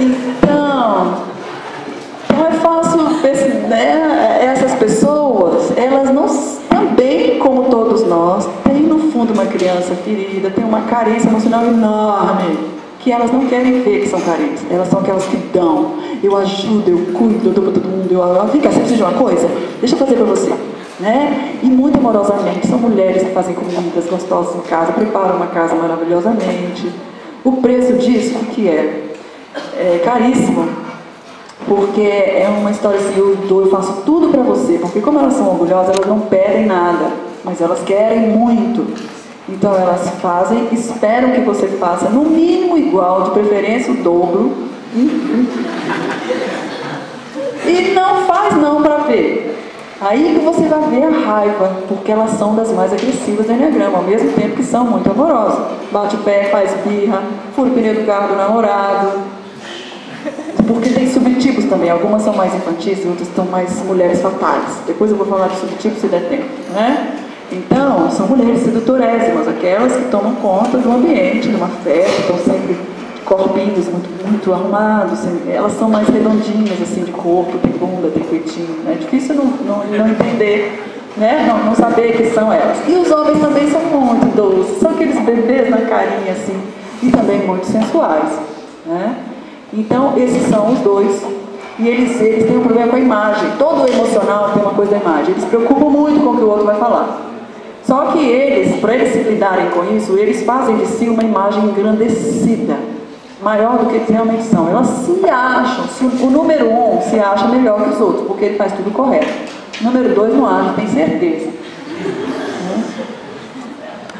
[SPEAKER 1] Então é fácil, né? Essas pessoas, elas não, também como todos nós, têm no fundo uma criança ferida, tem uma carência emocional enorme, que elas não querem ver que são carentes. Elas são aquelas que dão, eu ajudo, eu cuido, eu dou para todo mundo, vem cá, você precisa de uma coisa? Deixa eu fazer para você, né? E muito amorosamente, são mulheres que fazem comidas gostosas em casa, preparam uma casa maravilhosamente. O preço disso, o que é? É caríssimo, porque é uma história assim, eu faço tudo para você, porque como elas são orgulhosas, elas não pedem nada, mas elas querem muito. Então elas fazem, esperam que você faça no mínimo igual, de preferência o dobro, e não faz não para ver. Aí que você vai ver a raiva, porque elas são das mais agressivas do Enneagrama, ao mesmo tempo que são muito amorosas. Bate o pé, faz birra, fura o pneu do carro do namorado. Porque tem subtipos também, algumas são mais infantis, outras são mais mulheres fatais. Depois eu vou falar de subtipos se der tempo, né? Então, são mulheres sedutorésimas, aquelas que tomam conta do ambiente, de uma festa, estão sempre de corpinhos muito arrumados, elas são mais redondinhas, assim, de corpo, tem bunda, tem peitinho, né? É difícil não entender, né? Não saber que são elas. E os homens também são muito doces, são aqueles bebês na carinha, assim, e também muito sensuais, né? Então, esses são os dois. E eles têm um problema com a imagem. Todo emocional tem uma coisa da imagem. Eles se preocupam muito com o que o outro vai falar. Só que eles, para eles se lidarem com isso, eles fazem de si uma imagem engrandecida, maior do que eles realmente são. Elas se acham, o número 1 se acha melhor que os outros, porque ele faz tudo correto. O número 2 não acha, tem certeza.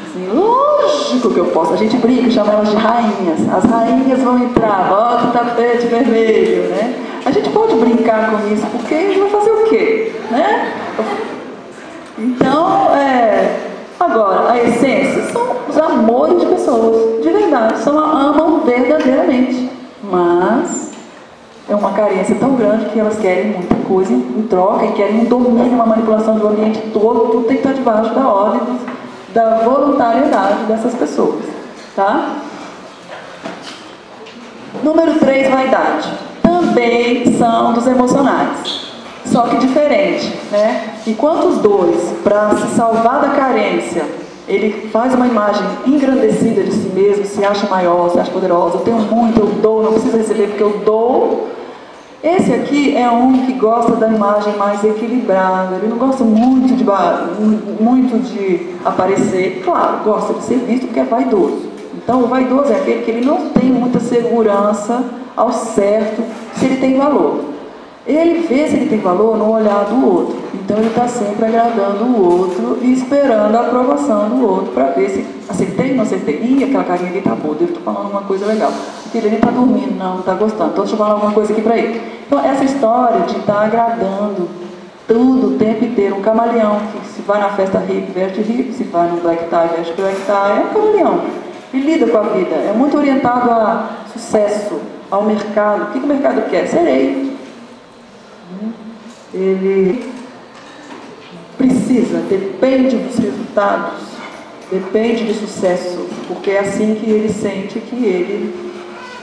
[SPEAKER 1] Assim, lógico que eu posso. A gente brinca, chama elas de rainhas. As rainhas vão entrar, bota o tapete vermelho, né? A gente pode brincar com isso, porque a gente vai fazer o quê? Né? Então, agora, a essência são os amores de pessoas, de verdade, amam verdadeiramente, mas é uma carência tão grande que elas querem muita coisa em troca, e querem um domínio, uma manipulação do ambiente todo, tudo tem que estar debaixo da ordem, da voluntariedade dessas pessoas, tá? Número 3, vaidade. Também são dos emocionais, só que diferente, né? Enquanto os dois, para se salvar da carência, ele faz uma imagem engrandecida de si mesmo, se acha maior, se acha poderoso, eu tenho muito, eu dou, não preciso receber porque eu dou. Esse aqui é um que gosta da imagem mais equilibrada, ele não gosta muito de aparecer, claro, gosta de ser visto porque é vaidoso. Então o vaidoso é aquele que ele não tem muita segurança ao certo se ele tem valor. Ele vê se ele tem valor no olhar do outro. Então ele está sempre agradando o outro e esperando a aprovação do outro para ver se acertei, não acertei. Ih, aquela carinha ali tá boa, devo estar falando uma coisa legal. Porque ele está dormindo, não está gostando. Então deixa eu falar alguma coisa aqui para ele. Então essa história de estar agradando tudo o tempo inteiro. Um camaleão que se vai na festa hippie, veste hippie, se vai no black tie, veste black tie, é um camaleão. Ele lida com a vida, é muito orientado a sucesso, ao mercado. O que o mercado quer? Serei. Ele precisa, depende dos resultados, depende do sucesso, porque é assim que ele sente que ele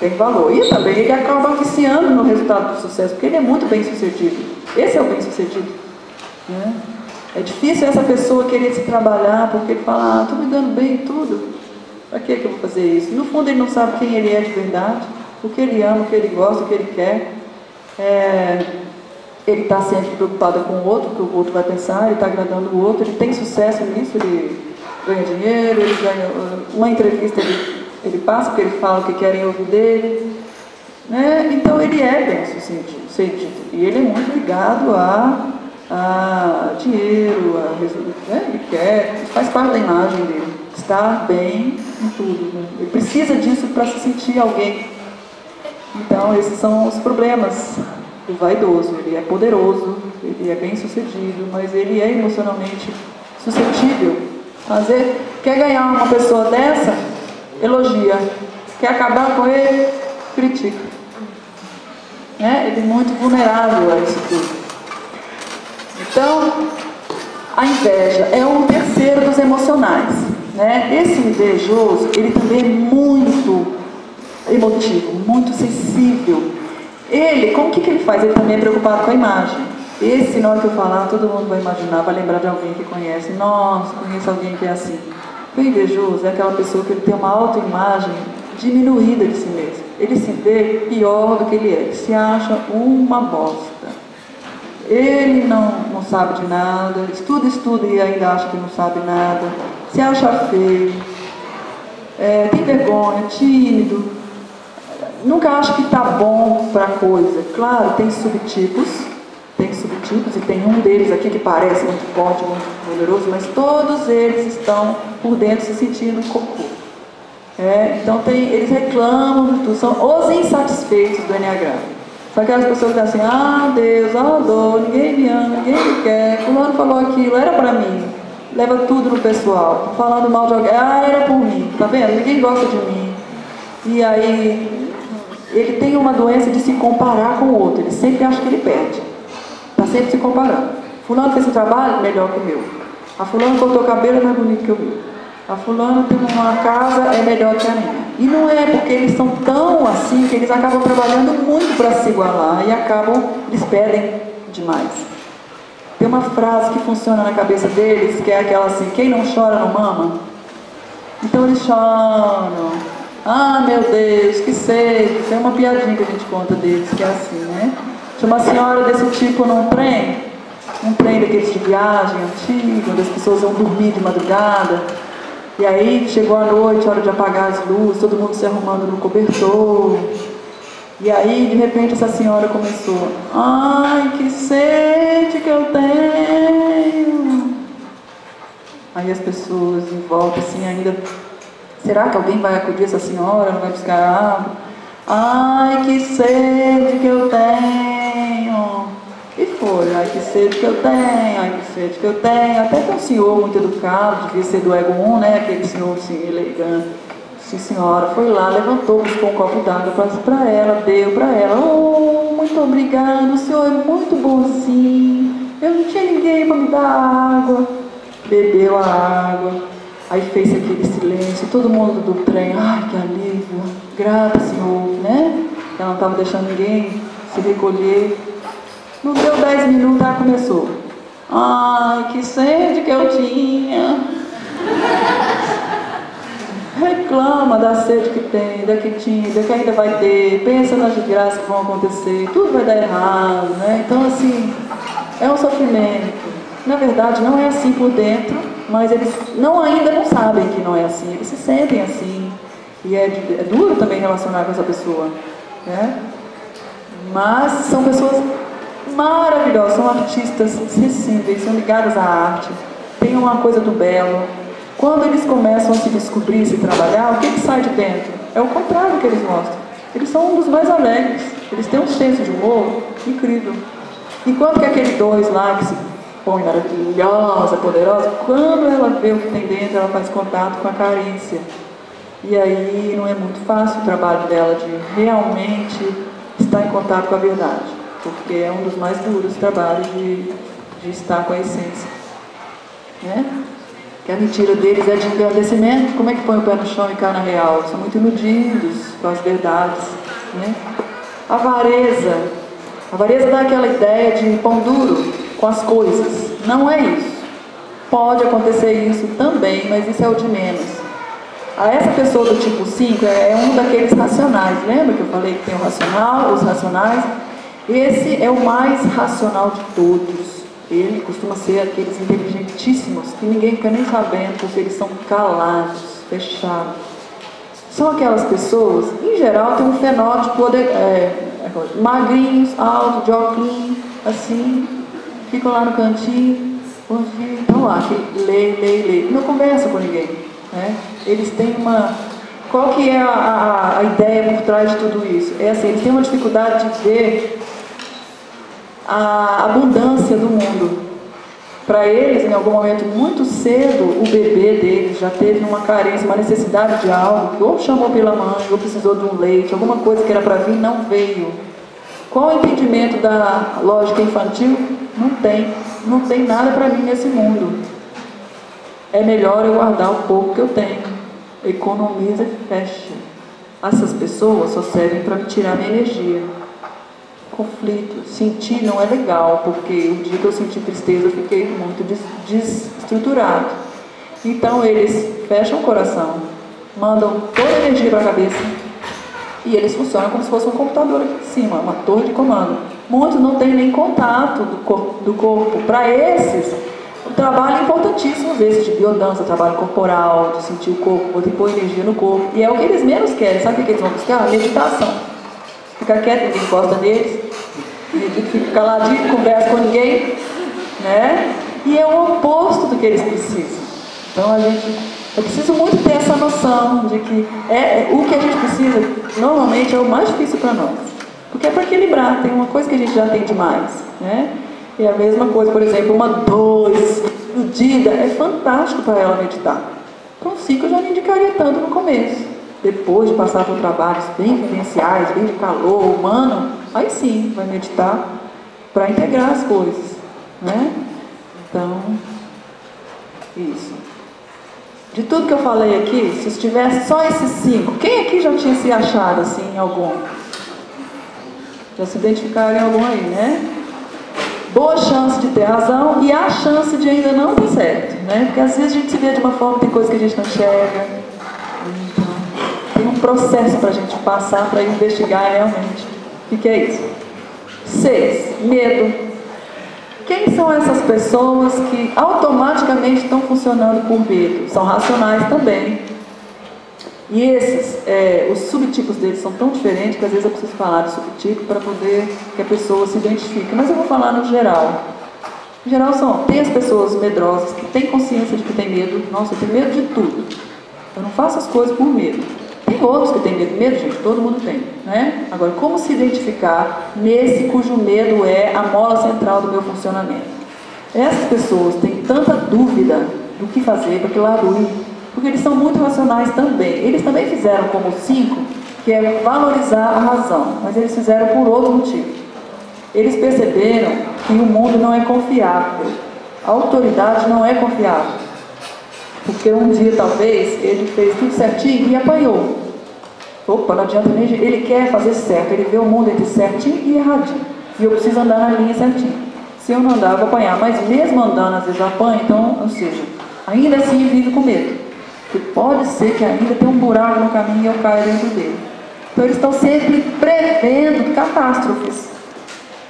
[SPEAKER 1] tem valor. E também ele acaba viciando no resultado do sucesso, porque ele é muito bem sucedido. Esse é o bem sucedido, né? É difícil essa pessoa querer se trabalhar, porque ele fala, estou me dando bem em tudo, para que eu vou fazer isso? No fundo ele não sabe quem ele é de verdade, o que ele ama, o que ele gosta, o que ele quer. Ele está sempre preocupado com o outro, o que o outro vai pensar, ele está agradando o outro, ele tem sucesso nisso, ele ganha dinheiro, ele ganha uma entrevista, ele passa porque ele fala o que querem ouvir dele, né? Então ele é bem sucedido, e ele é muito ligado a dinheiro, né? Ele quer, faz parte da imagem dele, estar bem em tudo, né? Ele precisa disso para se sentir alguém. Então esses são os problemas do vaidoso. Ele é poderoso, ele é bem sucedido, mas ele é emocionalmente suscetível. Quer ganhar uma pessoa dessa? Elogia. Quer acabar com ele? Critica. Né? Ele é muito vulnerável a isso tudo. Então, a inveja é um terceiro dos emocionais, né? Esse invejoso, ele também é muito emotivo, muito sensível. Ele, como que ele faz? Ele também é preocupado com a imagem. Esse, na hora que eu falar, todo mundo vai imaginar, vai lembrar de alguém que conhece. Nossa, conheço alguém que é assim. O invejoso é aquela pessoa que ele tem uma autoimagem diminuída de si mesmo. Ele se vê pior do que ele é. Ele se acha uma bosta. Ele não sabe de nada, estuda e ainda acha que não sabe nada. Se acha feio, tem vergonha, tímido. Nunca acha que está bom para a coisa. Claro, tem subtipos, e tem um deles aqui que parece muito forte, muito poderoso, mas todos eles estão por dentro se sentindo cocô. Então eles reclamam de tudo, são os insatisfeitos do Enneagrama. São aquelas pessoas que dizem assim, Deus, dor, ninguém me ama, ninguém me quer, fulano falou aquilo, era para mim. Leva tudo no pessoal, falando mal de alguém, era por mim, tá vendo? Ninguém gosta de mim. E aí, ele tem uma doença de se comparar com o outro, ele sempre acha que ele perde. Está sempre se comparando. Fulano fez um trabalho melhor que o meu. A fulana cortou o cabelo, é mais bonito que eu vi. A fulana tem uma casa, é melhor que a minha. E não é porque eles são tão assim que eles acabam trabalhando muito para se igualar e eles pedem demais. Tem uma frase que funciona na cabeça deles, que é aquela assim: quem não chora não mama. Então eles choram. Ah, meu Deus, que sede. Tem uma piadinha que a gente conta deles, que é assim, né? Tinha uma senhora desse tipo num trem, um trem daqueles de viagem antigo, onde as pessoas vão dormir de madrugada. E aí chegou a noite, hora de apagar as luzes, todo mundo se arrumando no cobertor. E aí, de repente, essa senhora começou: ai, que sede que eu tenho. Aí as pessoas em volta, assim, ainda: será que alguém vai acudir essa senhora, não vai buscar água? Ai, que sede que eu tenho. E foi: ai, que sede que eu tenho, ai, que sede que eu tenho. Até que um senhor muito educado, devia ser do Ego 1, né? Aquele senhor assim, elegante. Sim, senhora, foi lá, levantou, buscou um copo d'água para ela, deu para ela. Oh, muito obrigado, o senhor é muito bonzinho. Eu não tinha ninguém para me dar água. Bebeu a água. Aí fez aquele silêncio, todo mundo do trem: ai, que alívio, grata, senhor, né? Ela não estava deixando ninguém se recolher. Não deu 10 minutos, ela começou: ai, que sede que eu tinha. Reclama da sede que tem, da que tinha, da que ainda vai ter, pensa nas desgraças que vão acontecer, tudo vai dar errado, né? Então, assim, é um sofrimento. Na verdade, não é assim por dentro, mas eles ainda não sabem que não é assim, eles se sentem assim. E é duro também relacionar com essa pessoa, né? Mas são pessoas maravilhosas, são artistas sensíveis, são ligadas à arte, têm uma coisa do belo. Quando eles começam a se descobrir, se trabalhar, o que sai de dentro? É o contrário que eles mostram. Eles são um dos mais alegres, eles têm um senso de humor incrível. Enquanto que aquele dois lá que se põe maravilhosa, poderosa, quando ela vê o que tem dentro, ela faz contato com a carícia. E aí não é muito fácil o trabalho dela de realmente estar em contato com a verdade, porque é um dos mais duros trabalhos de estar com a essência, né? Que a mentira deles é de engrandecimento. Como é que põe o pé no chão e cai na real? São muito iludidos com as verdades, né? A avareza dá aquela ideia de pão duro com as coisas. Não é isso. Pode acontecer isso também, mas isso é o de menos. Essa pessoa do tipo 5 é um daqueles racionais. Lembra que eu falei que tem o racional, os racionais? Esse é o mais racional de todos. Ele costuma ser aqueles inteligentíssimos que ninguém fica nem sabendo, porque eles são calados, fechados. São aquelas pessoas, em geral, tem um fenótipo magrinhos, altos, de óculos, assim, ficam lá no cantinho, estão lá, que lê, não conversa com ninguém, né? Eles têm uma... Qual que é a ideia por trás de tudo isso? É assim, eles têm uma dificuldade de ver a abundância do mundo. Para eles, em algum momento muito cedo, o bebê deles já teve uma carência, uma necessidade de algo, que ou chamou pela mãe, ou precisou de um leite, alguma coisa que era para vir, não veio. Qual o entendimento da lógica infantil? Não tem nada para mim nesse mundo. É melhor eu guardar o pouco que eu tenho. Economiza e fecha. Essas pessoas só servem para me tirar minha energia. Conflito. Sentir não é legal, porque o dia que eu senti tristeza eu fiquei muito desestruturado. Então eles fecham o coração, mandam toda a energia para a cabeça e eles funcionam como se fosse um computador aqui em cima, uma torre de comando. Muitos não têm nem contato do corpo. Para esses, o trabalho é importantíssimo, esse de biodança, trabalho corporal, de sentir o corpo, de pôr energia no corpo. E é o que eles menos querem. Sabe o que eles vão buscar? Meditação. Ficar quieto, ninguém gosta deles. Fica caladinho, conversa com ninguém, né? E é o oposto do que eles precisam. Então eu preciso muito ter essa noção de que o que a gente precisa normalmente é o mais difícil para nós, porque é para equilibrar. Tem uma coisa que a gente já tem demais, né? E a mesma coisa, por exemplo, uma dor iludida é fantástico para ela meditar. Para um 5 eu já não indicaria tanto no começo. Depois de passar por trabalhos bem vivenciais, bem de calor humano, aí sim vai meditar para integrar as coisas, né? Então, Isso. De tudo que eu falei aqui, se estivesse só esses 5, quem aqui já tinha se achado assim em algum? Já se identificaram em algum aí, né? Boa chance de ter razão e há chance de ainda não dar certo, né? Porque às vezes a gente se vê de uma forma, tem coisa que a gente não enxerga. Então, tem um processo para a gente passar para investigar realmente o que é isso. 6, medo. Quem são essas pessoas que automaticamente estão funcionando por medo? São racionais também. E esses, os subtipos deles são tão diferentes que às vezes eu preciso falar de subtipo para poder que a pessoa se identifique. Mas eu vou falar no geral. No geral tem as pessoas medrosas que têm consciência de que tem medo. Nossa, eu tenho medo de tudo. Eu não faço as coisas por medo. Tem outros que têm medo. Medo, gente, todo mundo tem, né? Agora, como se identificar nesse cujo medo é a mola central do meu funcionamento? Essas pessoas têm tanta dúvida do que fazer, para que lado ir, porque eles são muito racionais também. Eles também fizeram como os 5, que é valorizar a razão, mas eles fizeram por outro motivo. Eles perceberam que o mundo não é confiável, a autoridade não é confiável. Porque um dia, talvez, ele fez tudo certinho e apanhou. Opa, não adianta nem... Ele quer fazer certo, ele vê o mundo entre certinho e erradinho. E eu preciso andar na linha certinho. Se eu não andar, eu vou apanhar. Mas mesmo andando, às vezes eu apanho, então, ou seja, ainda assim vive com medo. Porque pode ser que ainda tenha um buraco no caminho e eu caia dentro dele. Então eles estão sempre prevendo catástrofes.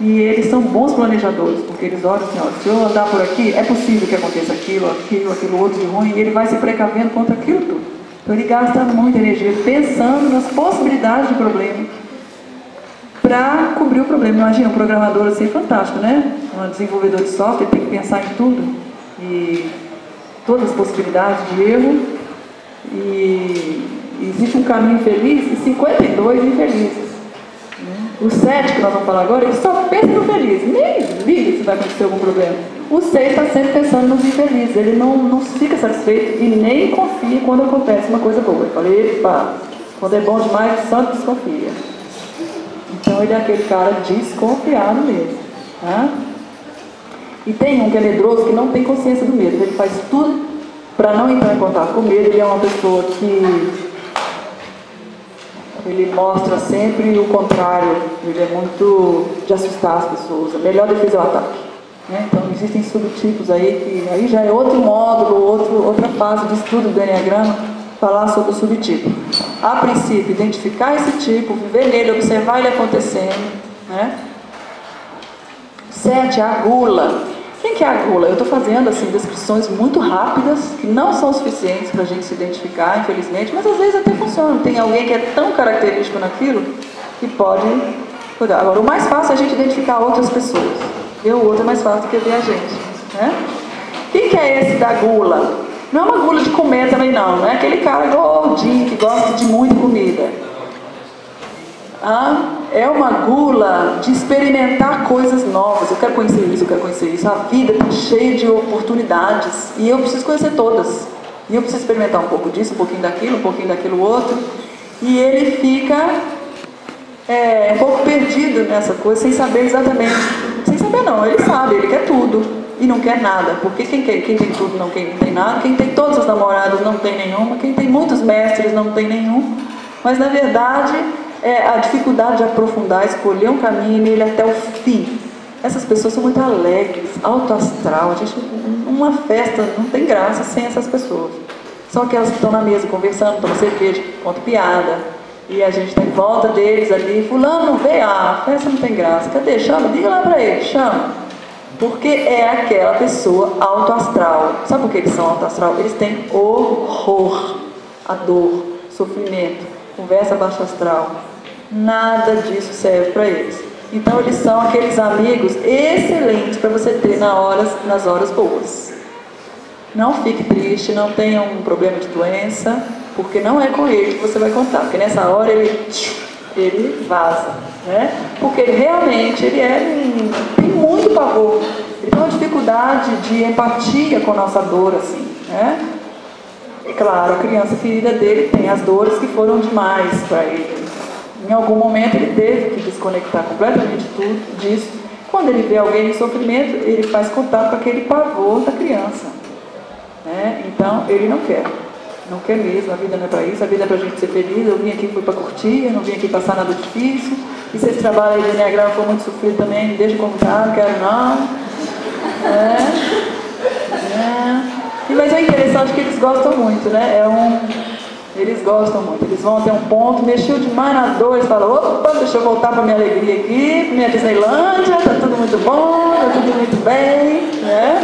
[SPEAKER 1] E eles são bons planejadores, porque eles olham assim, ó, se eu andar por aqui, é possível que aconteça aquilo, aquilo outro de ruim, e ele vai se precavendo contra aquilo tudo. Então ele gasta muita energia pensando nas possibilidades de problema para cobrir o problema. Imagina, um programador assim é fantástico, né? Um desenvolvedor de software tem que pensar em tudo, e todas as possibilidades de erro, e existe um caminho feliz e 52 infelizes. O 7, que nós vamos falar agora, ele só pensa no feliz, nem liga se vai acontecer algum problema. O 6 está sempre pensando nos infelizes, ele não fica satisfeito e nem confia quando acontece uma coisa boa. Eu falei, epa, quando é bom demais, o santo desconfia. Então ele é aquele cara desconfiado mesmo. Tá? E tem um que é medroso, que não tem consciência do medo, ele faz tudo para não entrar em contato com o medo. Ele é uma pessoa que... ele mostra sempre o contrário, ele é muito de assustar as pessoas, a melhor defesa é o ataque, né? Então existem subtipos aí, que aí já é outro módulo, outra fase de estudo do Enneagrama, falar sobre o subtipo. A princípio, identificar esse tipo, viver nele, observar ele acontecendo, né? 7, a gula. Quem que é a gula? Eu estou fazendo assim, descrições muito rápidas, que não são suficientes para a gente se identificar, infelizmente, mas às vezes até funciona. Tem alguém que é tão característico naquilo que pode cuidar. Agora, o mais fácil é a gente identificar outras pessoas. Ver o outro é mais fácil do que ver a gente, né? Quem que é esse da gula? Não é uma gula de comer também não é aquele cara gordinho que gosta de muita comida. É uma gula de experimentar coisas novas. Eu quero conhecer isso, eu quero conhecer isso. A vida está cheia de oportunidades e eu preciso conhecer todas. E eu preciso experimentar um pouco disso, um pouquinho daquilo outro. E ele fica um pouco perdido nessa coisa, sem saber exatamente. Sem saber não, ele sabe, ele quer tudo e não quer nada. Porque quem tem tudo não tem nada. Quem tem todas as namoradas não tem nenhuma. Quem tem muitos mestres não tem nenhum. Mas na verdade... a dificuldade de aprofundar, escolher um caminho e ir nele até o fim. Essas pessoas são muito alegres, alto astral. Uma festa não tem graça sem essas pessoas. São aquelas que estão na mesa conversando, tomam cerveja, contam piada, e a gente está em volta deles ali. Fulano não veio, a festa não tem graça. Cadê? Chama, diga lá para ele, chama. Porque é aquela pessoa alto astral. Sabe por que eles são alto astral? Eles têm horror à dor, sofrimento, conversa baixo astral. Nada disso serve para eles. Então eles são aqueles amigos excelentes para você ter nas horas boas. Não fique triste, não tenha um problema de doença, porque não é com ele que você vai contar, porque nessa hora ele vaza, né? Porque realmente ele tem muito pavor, ele tem uma dificuldade de empatia com a nossa dor, assim, né? E claro, a criança ferida dele tem as dores que foram demais para ele. Em algum momento ele teve que desconectar completamente tudo disso. Quando ele vê alguém em sofrimento, ele faz contato com aquele pavor da criança, né? Então, ele não quer. Não quer mesmo, a vida não é para isso, a vida é para a gente ser feliz. Eu vim aqui, fui para curtir, eu não vim aqui passar nada difícil. E se esse trabalho aí de Enneagrama for muito sofrido também, me deixa como tá, não quero não. Mas é interessante que eles gostam muito, né? Eles gostam muito, eles vão até um ponto, mexeu demais na dor, eles falam, opa, deixa eu voltar para minha alegria aqui, para minha Disneylândia, tá tudo muito bom, tá tudo muito bem, né?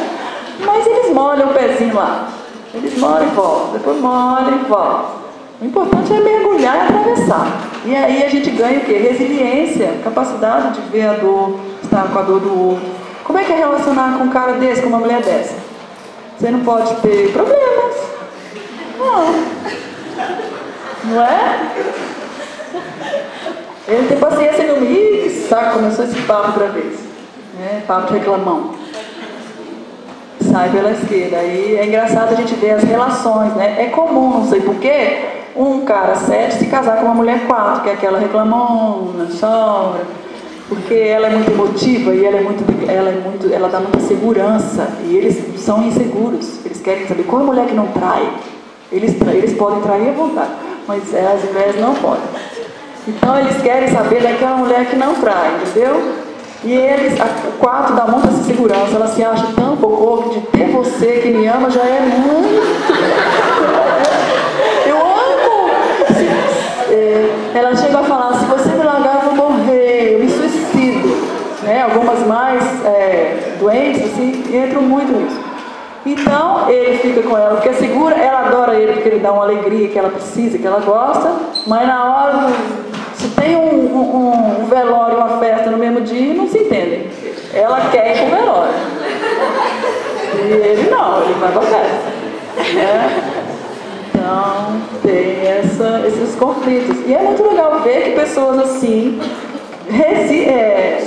[SPEAKER 1] Mas eles molham o pezinho lá, eles molham e voltam, depois molham e voltam. O importante é mergulhar e atravessar. E aí a gente ganha o quê? Resiliência, capacidade de ver a dor, estar com a dor do outro. Como é que é relacionar com um cara desse, com uma mulher dessa? Você não pode ter problemas. Não é? Ele tem paciência comigo. Ih, que saco, começou esse papo outra vez. Né? Papo de reclamão. Sai pela esquerda. Aí é engraçado a gente ver as relações, né? É comum, não sei porquê, um cara 7 se casar com uma mulher 4, que é aquela reclamona, chora, porque ela é muito emotiva e ela dá muita segurança, e eles são inseguros, eles querem saber qual é a mulher que não trai. Eles podem trair à vontade, mas as mulheres não podem. Então eles querem saber daquela mulher que não trai, entendeu? E o 4 dá muita segurança, ela se acha tão cocô que de ter você que me ama já é muito. Eu amo! Ela chega a falar, se você me largar eu vou morrer, eu me suicido. Né? Algumas mais doentes assim, entram muito nisso. Então ele fica com ela porque é segura, ela adora ele porque ele dá uma alegria que ela precisa, que ela gosta, mas na hora, se tem um velório e uma festa no mesmo dia, não se entendem. Ela quer ir pro velório. E ele não, ele vai pra festa. Né? Então tem esses conflitos. E é muito legal ver que pessoas assim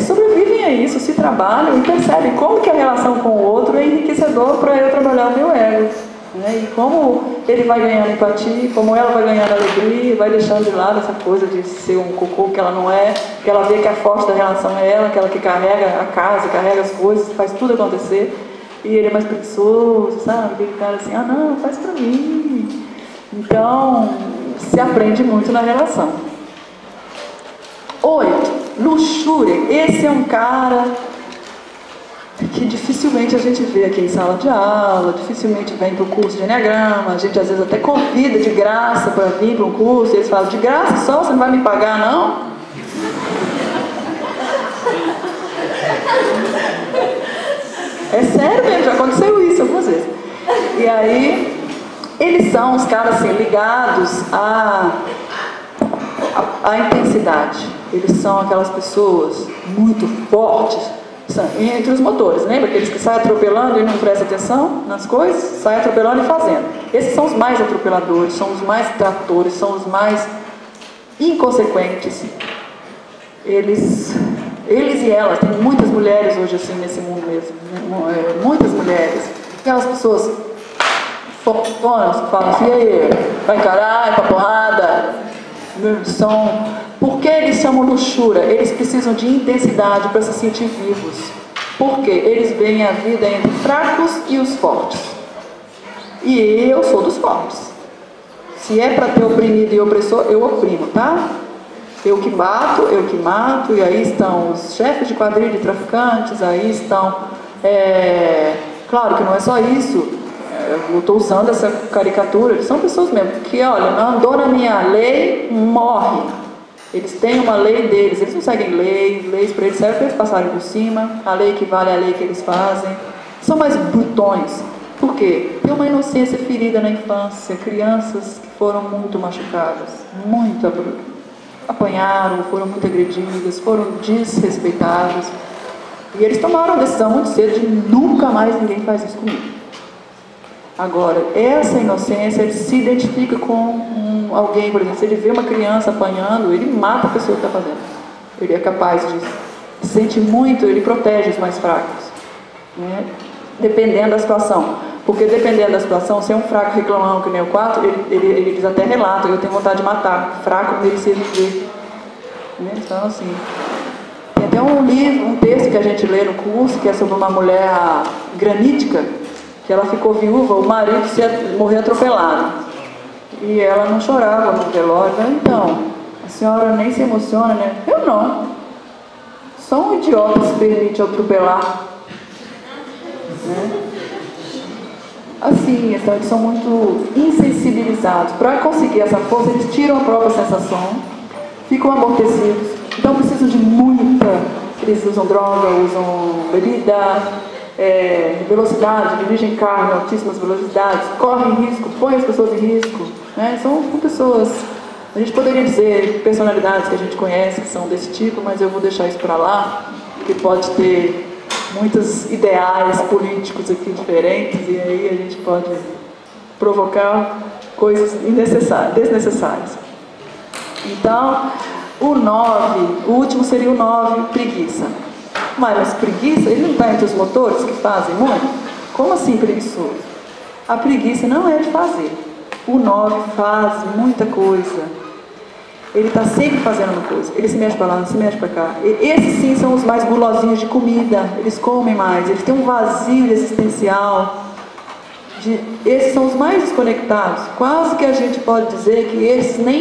[SPEAKER 1] sobrevivem a isso, se trabalham e percebem como que a relação com o outro é enriquecedor para eu trabalhar o meu ego, né? E como ele vai ganhando empatia, como ela vai ganhando alegria, vai deixando de lado essa coisa de ser um cocô que ela não é, que ela vê que a forte da relação é ela, aquela que carrega a casa, carrega as coisas, faz tudo acontecer, e ele é mais preguiçoso, sabe? Aquele cara assim, não, faz pra mim. Então se aprende muito na relação. 8. Luxúria. Esse é um cara que dificilmente a gente vê aqui em sala de aula, dificilmente vem para o curso de Enneagrama, a gente às vezes até convida de graça para vir para um curso, e eles falam, de graça só, você não vai me pagar não? É sério mesmo, já aconteceu isso algumas vezes. E aí, eles são os caras assim, ligados à intensidade. Eles são aquelas pessoas muito fortes entre os motores. Lembra aqueles que saem atropelando e não prestam atenção nas coisas? Saem atropelando e fazendo. Esses são os mais atropeladores, são os mais tratores, são os mais inconsequentes. Eles e elas, tem muitas mulheres hoje assim nesse mundo mesmo, né? Muitas mulheres. Aquelas pessoas fortonas que falam assim, e aí, vai encarar, é pra porrada. Por que eles chamam luxúria? Eles precisam de intensidade para se sentir vivos. Por quê? Eles veem a vida entre fracos e os fortes. E eu sou dos fortes. Se é para ter oprimido e opressor, eu oprimo, tá? Eu que bato, eu que mato. E aí estão os chefes de quadrilha de traficantes, aí estão... Claro que não é só isso. Eu estou usando essa caricatura, são pessoas mesmo que, olha, andou na minha lei, morre. Eles têm uma lei deles, eles não seguem leis para eles servem para eles passarem por cima, a lei equivale à lei que eles fazem. São mais brutões. Por quê? Tem uma inocência ferida na infância, crianças que foram muito machucadas, muito apanharam, foram muito agredidas, foram desrespeitadas. E eles tomaram a decisão muito cedo de nunca mais ninguém faz isso comigo. Agora, essa inocência, ele se identifica com alguém, por exemplo, se ele vê uma criança apanhando, ele mata a pessoa que está fazendo. Ele é capaz disso. Sente muito, ele protege os mais fracos. Né? Dependendo da situação. Porque dependendo da situação, se é um fraco reclamão que nem o 4, ele diz até relato, eu tenho vontade de matar. Fraco merecia viver. Né? Então, assim... Tem até um livro, um texto que a gente lê no curso, que é sobre uma mulher granítica, que ela ficou viúva, o marido morreu atropelado. E ela não chorava no velório. Então, a senhora nem se emociona, né? Eu não. Só um idiota se permite atropelar. Né? Assim, eles são muito insensibilizados. Para conseguir essa força, eles tiram a própria sensação, ficam amortecidos. Então precisam de muita. Eles usam droga, usam bebida, velocidade, dirigem carro em altíssimas velocidades, correm risco, põem as pessoas em risco. Né? São pessoas, a gente poderia dizer personalidades que a gente conhece que são desse tipo, mas eu vou deixar isso para lá, porque pode ter muitos ideais políticos aqui diferentes e aí a gente pode provocar coisas desnecessárias. Então, o 9, o último seria o 9, preguiça. Mas preguiça, ele não está entre os motores que fazem muito? Como assim preguiçoso? A preguiça não é de fazer. O 9 faz muita coisa. Ele está sempre fazendo uma coisa. Ele se mexe para lá, se mexe para cá. Esses sim são os mais gulosinhos de comida. Eles comem mais. Eles têm um vazio existencial. Esses são os mais desconectados. Quase que a gente pode dizer que esses nem